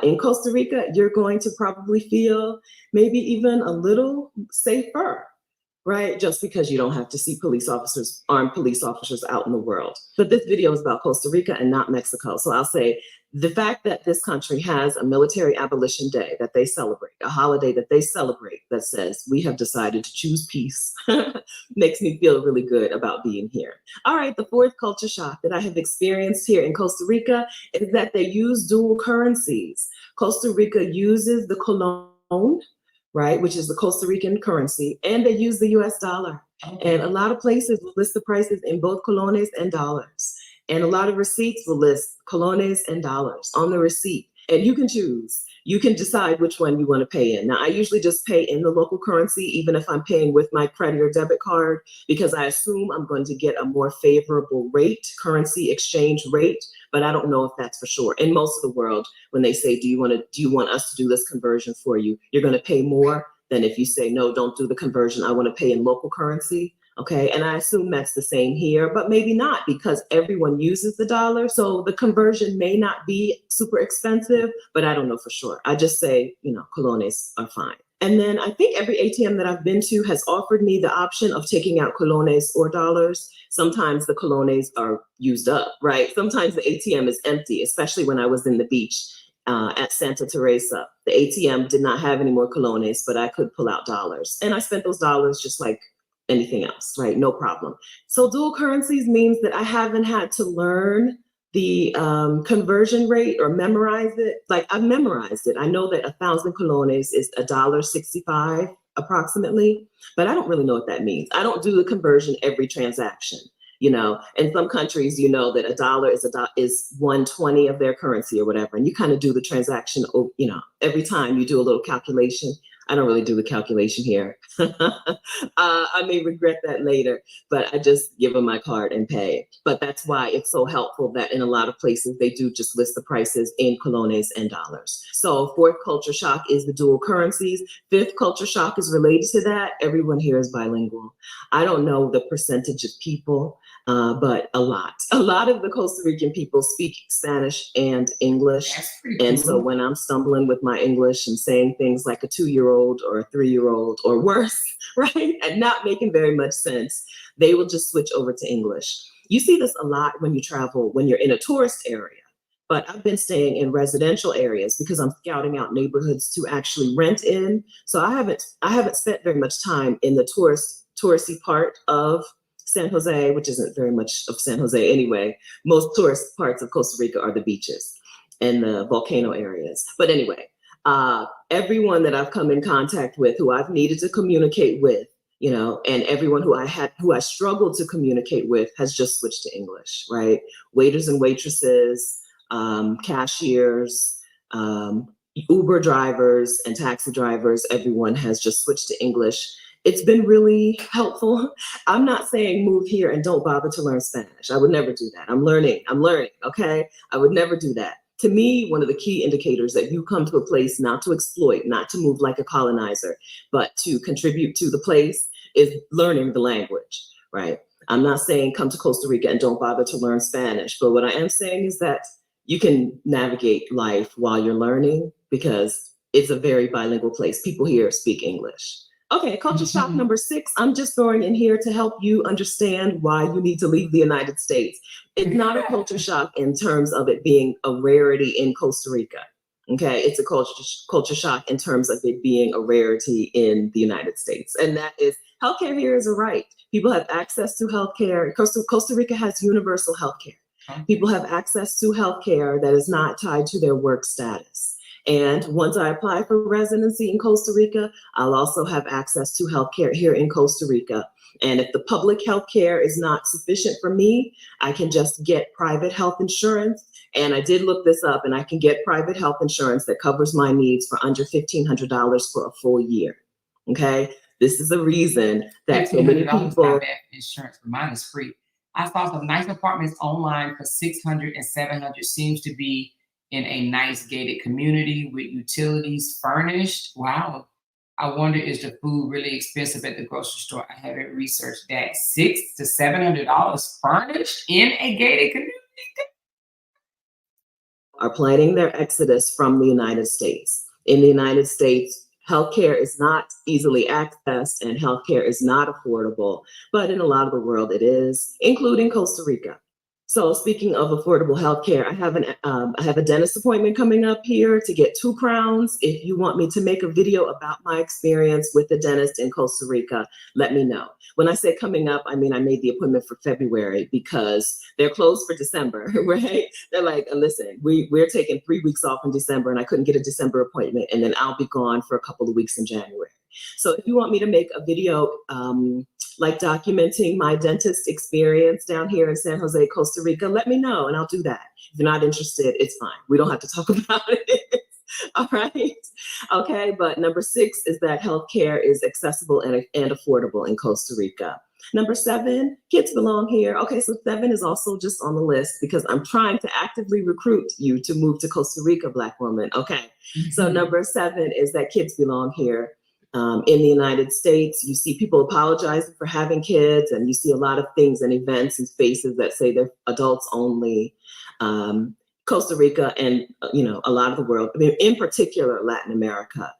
In Costa Rica, you're going to probably feel maybe even a little safer, right? Just because you don't have to see armed police officers out in the world. But this video is about Costa Rica and not Mexico. So I'll say the fact that this country has a military abolition day that they celebrate, a holiday that they celebrate that says we have decided to choose peace, makes me feel really good about being here. All right, the fourth culture shock that I have experienced here in Costa Rica is that they use dual currencies. Costa Rica uses the colon, right, which is the Costa Rican currency, and they use the US dollar. Okay. And a lot of places will list the prices in both colones and dollars. And a lot of receipts will list colones and dollars on the receipt. And you can choose. You can decide which one you want to pay in. Now, I usually just pay in the local currency, even if I'm paying with my credit or debit card, because I assume I'm going to get a more favorable rate, currency exchange rate, but I don't know if that's for sure. In most of the world, when they say, do you want us to do this conversion for you? You're going to pay more than if you say, no, don't do the conversion. I want to pay in local currency. Okay, and I assume that's the same here, but maybe not because everyone uses the dollar. So the conversion may not be super expensive, but I don't know for sure. I just say, colones are fine. And then I think every ATM that I've been to has offered me the option of taking out colones or dollars. Sometimes the colones are used up, right? Sometimes the ATM is empty, especially when I was in the beach at Santa Teresa. The ATM did not have any more colones, but I could pull out dollars. And I spent those dollars just like anything else, right? No problem. So dual currencies means that I haven't had to learn the conversion rate or memorize it. Like I've memorized it. I know that 1,000 colones is $1.65 approximately, but I don't really know what that means. I don't do the conversion every transaction. In some countries, that a dollar is 120 of their currency or whatever. And you kind of do the transaction, every time you do a little calculation. I don't really do the calculation here. I may regret that later, but I just give them my card and pay. But that's why it's so helpful that in a lot of places, they do just list the prices in colones and dollars. So fourth culture shock is the dual currencies. Fifth culture shock is related to that. Everyone here is bilingual. I don't know the percentage of people, but a lot. A lot of the Costa Rican people speak Spanish and English. And so when I'm stumbling with my English and saying things like a 2-year-old or a 3-year-old or worse, right, and not making very much sense, they will just switch over to English. You see this a lot when you travel, when you're in a tourist area. But I've been staying in residential areas because I'm scouting out neighborhoods to actually rent in. So I haven't spent very much time in the touristy part of San Jose, which isn't very much of San Jose anyway. Most tourist parts of Costa Rica are the beaches and the volcano areas. But anyway, everyone that I've come in contact with, who I've needed to communicate with, and everyone who I struggled to communicate with has just switched to English, right? Waiters and waitresses, cashiers, Uber drivers and taxi drivers, everyone has just switched to English. It's been really helpful. I'm not saying move here and don't bother to learn Spanish. I would never do that. I'm learning, okay? I would never do that. To me, one of the key indicators that you come to a place not to exploit, not to move like a colonizer, but to contribute to the place is learning the language, right? I'm not saying come to Costa Rica and don't bother to learn Spanish, but what I am saying is that you can navigate life while you're learning because it's a very bilingual place. People here speak English. Okay, culture shock number 6. I'm just throwing in here to help you understand why you need to leave the United States. It's not a culture shock in terms of it being a rarity in Costa Rica. Okay, it's a culture shock in terms of it being a rarity in the United States. And that is, healthcare here is a right. People have access to healthcare. Costa Rica has universal healthcare. People have access to healthcare that is not tied to their work status. And once I apply for residency in Costa Rica, I'll also have access to healthcare here in Costa Rica. And if the public healthcare is not sufficient for me, I can just get private health insurance. And I did look this up, and I can get private health insurance that covers my needs for under $1,500 for a full year. Okay, this is a reason that so many $1,500 people. not bad for insurance, but mine is free. I saw some nice apartments online for $600 and $700. Seems to be in a nice gated community with utilities furnished. Wow. I wonder, is the food really expensive at the grocery store? I haven't researched that. $600 to $700 furnished in a gated community? Are planning their exodus from the United States. In the United States, healthcare is not easily accessed and healthcare is not affordable, but in a lot of the world it is, including Costa Rica. So speaking of affordable healthcare, I have a dentist appointment coming up here to get 2 crowns. If you want me to make a video about my experience with the dentist in Costa Rica, let me know. When I say coming up, I mean I made the appointment for February because they're closed for December, right? They're like, listen, we're taking 3 weeks off in December and I couldn't get a December appointment, and then I'll be gone for a couple of weeks in January. So if you want me to make a video like documenting my dentist experience down here in San Jose, Costa Rica, let me know and I'll do that. If you're not interested, it's fine. We don't have to talk about it. All right. Okay. But number 6 is that healthcare is accessible and affordable in Costa Rica. Number 7, kids belong here. Okay, so 7 is also just on the list because I'm trying to actively recruit you to move to Costa Rica, Black woman. Okay, so number 7 is that kids belong here. In the United States, you see people apologizing for having kids, and you see a lot of things and events and spaces that say they're adults only. Costa Rica and a lot of the world, I mean, in particular Latin America,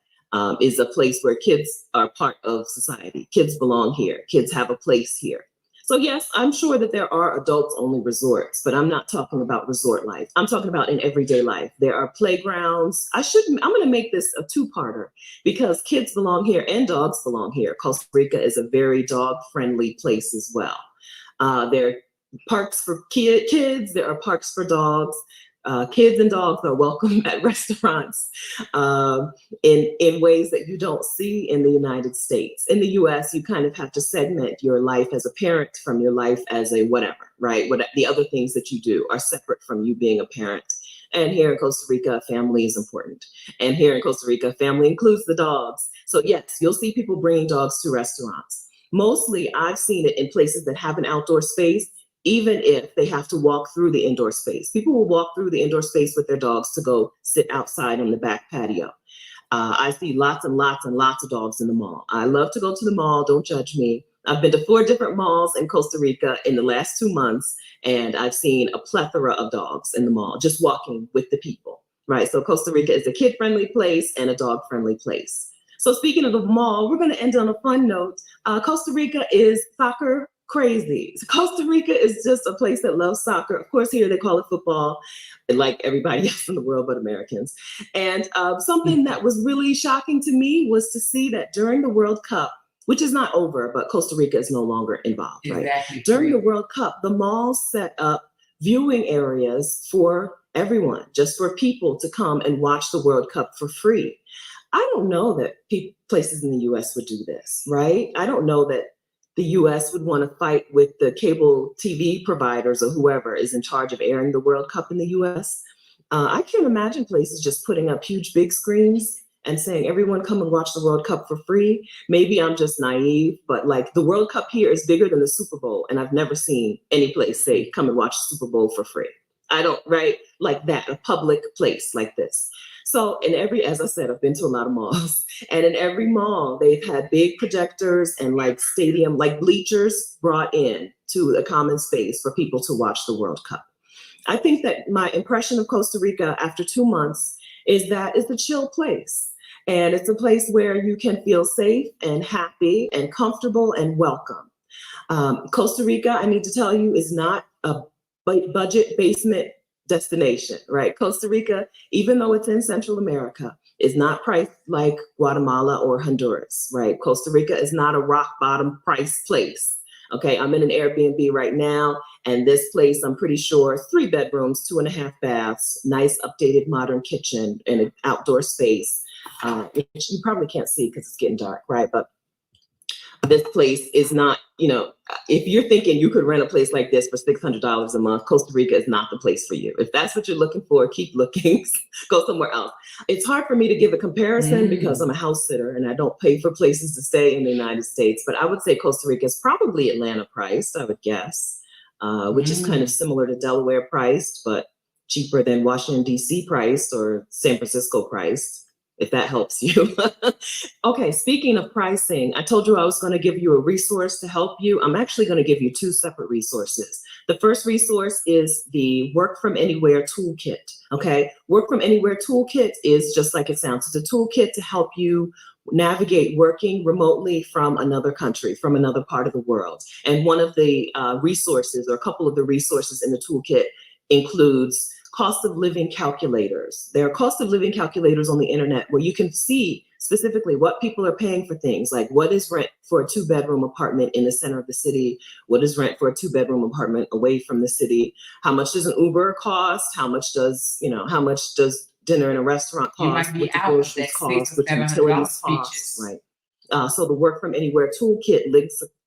is a place where kids are part of society. Kids belong here. Kids have a place here. So yes, I'm sure that there are adults only resorts, but I'm not talking about resort life. I'm talking about in everyday life. There are playgrounds. I'm going to make this a 2-parter because kids belong here and dogs belong here. Costa Rica is a very dog-friendly place as well. There are parks for kids. There are parks for dogs. Kids and dogs are welcome at restaurants in ways that you don't see in the United States. In the US, you kind of have to segment your life as a parent from your life as a whatever, right? What the other things that you do are separate from you being a parent. And here in Costa Rica, family is important. And here in Costa Rica, family includes the dogs. So yes, you'll see people bringing dogs to restaurants. Mostly, I've seen it in places that have an outdoor space, even if they have to walk through the indoor space. People will walk through the indoor space with their dogs to go sit outside on the back patio. I see lots and lots and lots of dogs in the mall. I love to go to the mall, don't judge me. I've been to 4 different malls in Costa Rica in the last 2 months, and I've seen a plethora of dogs in the mall, just walking with the people, right? So Costa Rica is a kid-friendly place and a dog-friendly place. So speaking of the mall, we're gonna end on a fun note. Costa Rica is soccer crazy. So Costa Rica is just a place that loves soccer. Of course, here they call it football, like everybody else in the world but Americans. And something that was really shocking to me was to see that during the World Cup, which is not over, but Costa Rica is no longer involved, right? Exactly. During the World Cup, the malls set up viewing areas for everyone, just for people to come and watch the World Cup for free. I don't know that places in the US would do this, right? I don't know that the US would want to fight with the cable TV providers or whoever is in charge of airing the World Cup in the US. I can't imagine places just putting up huge big screens and saying, everyone come and watch the World Cup for free. Maybe I'm just naive, but like the World Cup here is bigger than the Super Bowl. And I've never seen any place say, come and watch the Super Bowl for free. I don't, right? Like that, a public place like this. So in every, as I said, I've been to a lot of malls, and in every mall, they've had big projectors and like stadium, like bleachers brought in to a common space for people to watch the World Cup. I think that my impression of Costa Rica after 2 months is that it's a chill place. And it's a place where you can feel safe and happy and comfortable and welcome. Costa Rica, I need to tell you, is not a budget basement destination, right? Costa Rica, even though it's in Central America, is not priced like Guatemala or Honduras, right? Costa Rica is not a rock bottom price place. Okay, I'm in an Airbnb right now, and this place, I'm pretty sure, 3 bedrooms, 2.5 baths, nice updated modern kitchen, and an outdoor space, which you probably can't see because it's getting dark, right? But this place is not, if you're thinking you could rent a place like this for $600 a month, Costa Rica is not the place for you. If that's what you're looking for, keep looking, go somewhere else. It's hard for me to give a comparison because I'm a house sitter and I don't pay for places to stay in the United States, but I would say Costa Rica is probably Atlanta priced, I would guess, which is kind of similar to Delaware priced, but cheaper than Washington, D.C. priced or San Francisco priced, if that helps you. Okay, speaking of pricing, I told you I was going to give you a resource to help you. I'm actually going to give you 2 separate resources. The first resource is the Work From Anywhere Toolkit. Okay, Work From Anywhere Toolkit is just like it sounds. It's a toolkit to help you navigate working remotely from another country, from another part of the world. And one of the resources, or a couple of the resources in the toolkit, includes cost of living calculators. There are cost of living calculators on the internet where you can see specifically what people are paying for things, like what is rent for a 2-bedroom apartment in the center of the city? What is rent for a 2-bedroom apartment away from the city? How much does an Uber cost? How much does dinner in a restaurant You cost? might be What do out of groceries that cost? $600 What or do $700 utilities cost? speeches. Right. So the Work From Anywhere Toolkit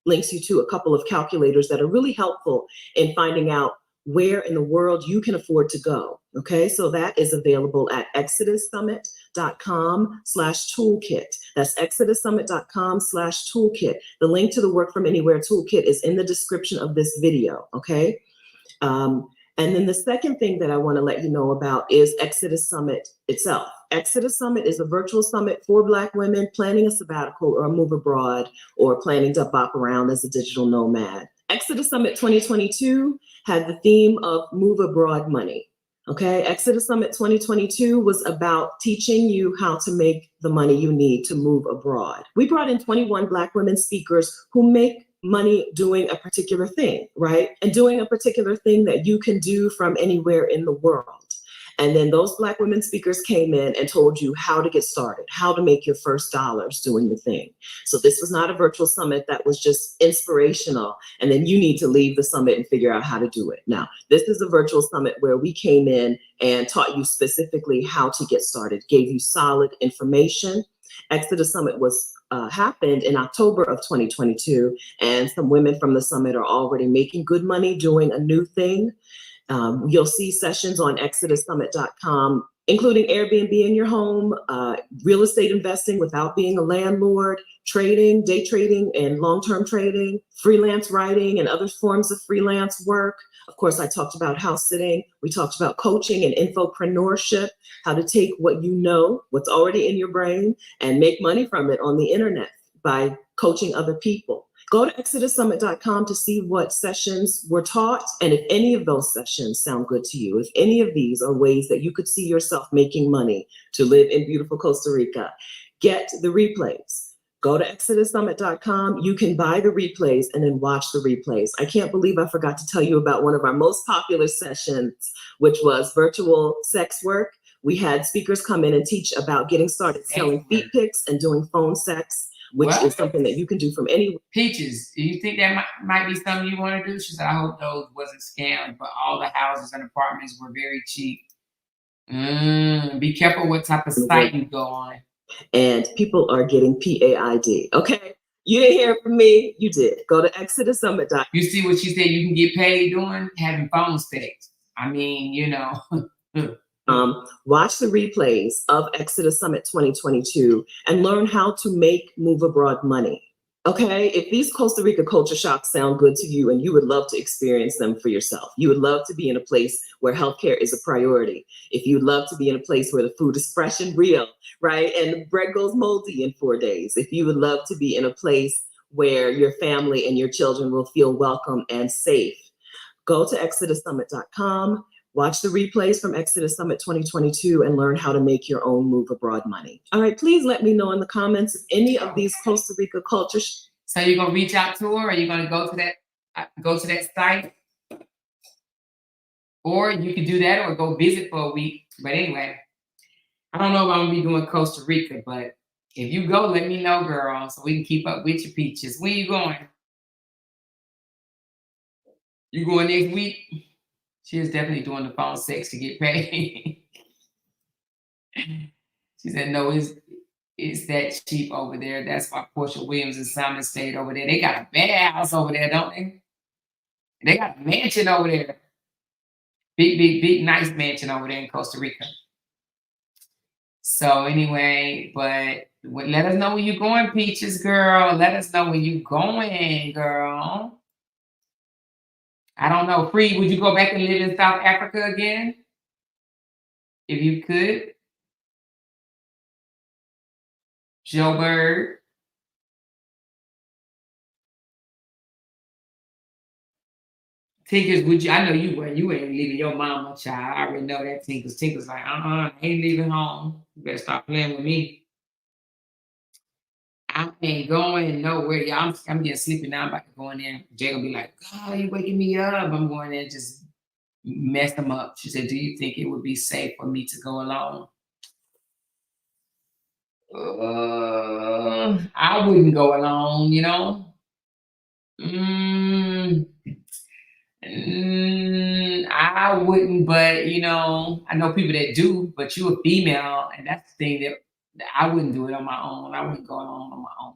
links you to a couple of calculators that are really helpful in finding out where in the world you can afford to go. Okay, so that is available at exodussummit.com/toolkit. That's exodussummit.com/toolkit. The link to the Work From Anywhere Toolkit is in the description of this video. Okay. And then the second thing that I want to let you know about is Exodus Summit itself. Exodus Summit is a virtual summit for Black women planning a sabbatical or a move abroad or planning to bop around as a digital nomad. Exodus Summit 2022 had the theme of Move Abroad Money. Okay, Exodus Summit 2022 was about teaching you how to make the money you need to move abroad. We brought in 21 Black women speakers who make money doing a particular thing, right? And doing a particular thing that you can do from anywhere in the world. And then those Black women speakers came in and told you how to get started, how to make your first dollars doing the thing. So this was not a virtual summit that was just inspirational, and then you need to leave the summit and figure out how to do it. Now, this is a virtual summit where we came in and taught you specifically how to get started, gave you solid information. Exodus Summit happened in October of 2022, and some women from the summit are already making good money doing a new thing. You'll see sessions on exodussummit.com, including Airbnb in your home, real estate investing without being a landlord, trading, day trading and long-term trading, freelance writing and other forms of freelance work. Of course, I talked about house sitting. We talked about coaching and infopreneurship, how to take what you know, what's already in your brain, and make money from it on the internet by coaching other people. Go to exodussummit.com to see what sessions were taught, and if any of those sessions sound good to you, if any of these are ways that you could see yourself making money to live in beautiful Costa Rica, get the replays. Go to exodussummit.com. You can buy the replays and then watch the replays. I can't believe I forgot to tell you about one of our most popular sessions, which was virtual sex work. We had speakers come in and teach about getting started selling feet pics and doing phone sex, which is something that you can do from anywhere. Peaches, do you think that might be something you want to do? She said, I hope those wasn't scammed, but all the houses and apartments were very cheap. Be careful what type of site you go on. And people are getting PAID. Okay, you didn't hear it from me. You did. Go to exodussummit.com. You see what she said? You can get paid doing having phone sex. I mean, Watch the replays of Exodus Summit 2022 and learn how to make move abroad money. Okay, if these Costa Rica culture shocks sound good to you and you would love to experience them for yourself, you would love to be in a place where healthcare is a priority. If you'd love to be in a place where the food is fresh and real, right? And the bread goes moldy in 4 days. If you would love to be in a place where your family and your children will feel welcome and safe, go to ExodusSummit.com. Watch the replays from Exodus Summit 2022 and learn how to make your own move abroad money. All right, please let me know in the comments if any of these Costa Rica cultures. So you're gonna reach out to her, or you're gonna go to that site, or you could do that, or go visit for a week. But anyway, I don't know if I'm gonna be doing Costa Rica, but if you go, let me know, girl, so we can keep up with your peaches. When you going? You going next week? She is definitely doing the phone sex to get paid. She said, no, it's that cheap over there. That's why Portia Williams and Simon stayed over there. They got a bad house over there, don't they? They got a mansion over there. Big, nice mansion over there in Costa Rica. So anyway, but let us know when you're going, Peaches, girl. Let us know when you're going, girl. I don't know. Free, would you go back and live in South Africa again? If you could. Joe Bird. Tinkers, would you? I know you were. You ain't leaving your mama, child. I already know that Tinkers. Tinkers like, ain't leaving home. You better stop playing with me. I ain't going nowhere. Y'all, I'm getting sleepy now. I'm about to go in there. Jay will be like, God, you waking me up. I'm going there and just mess them up. She said, do you think it would be safe for me to go alone? I wouldn't go alone, you know? I wouldn't, but you know, I know people that do, but you a female, and that's the thing that I wouldn't do it on my own. I wouldn't go alone on my own.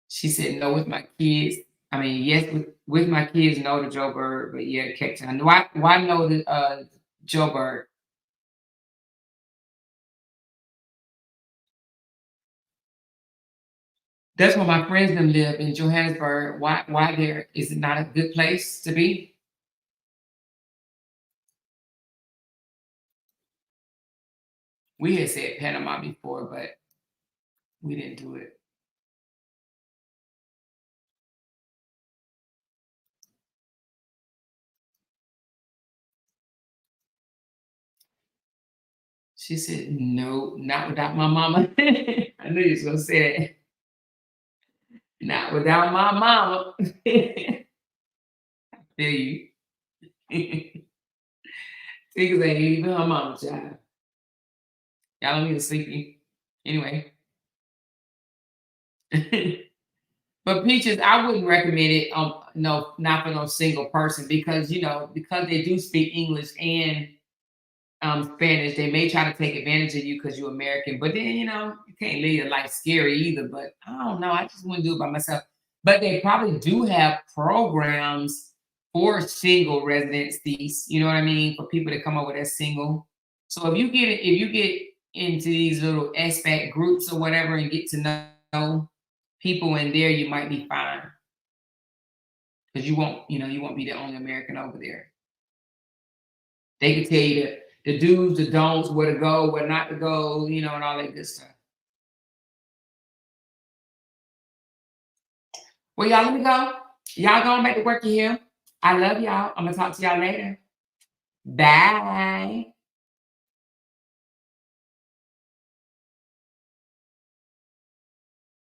She said no with my kids. I mean, yes, with my kids, no to Joe Bird, but yeah, Cape Town. Why no to Joe Bird? That's where my friends them live in Johannesburg. Why there is it not a good place to be? We had said Panama before, but we didn't do it. She said, no, not without my mama. I knew you was gonna say that. Not without my mama. I feel you. Niggas ain't leaving her mama, child. Y'all don't need to sleepy. Anyway. But Peaches, I wouldn't recommend it. No, not for no single person because because they do speak English and Spanish, they may try to take advantage of you because you're American. But then you can't live your life scary either. But I don't know. I just wouldn't do it by myself. But they probably do have programs for single residencies. You know what I mean? For people that come over as single. So if you get into these little expat groups or whatever and get to know people in there, you might be fine. Because you won't be the only American over there. They can tell you the do's, the don'ts, where to go, where not to go, and all that good stuff. Well, y'all, let me go. Y'all going back to work here. I love y'all. I'm going to talk to y'all later. Bye.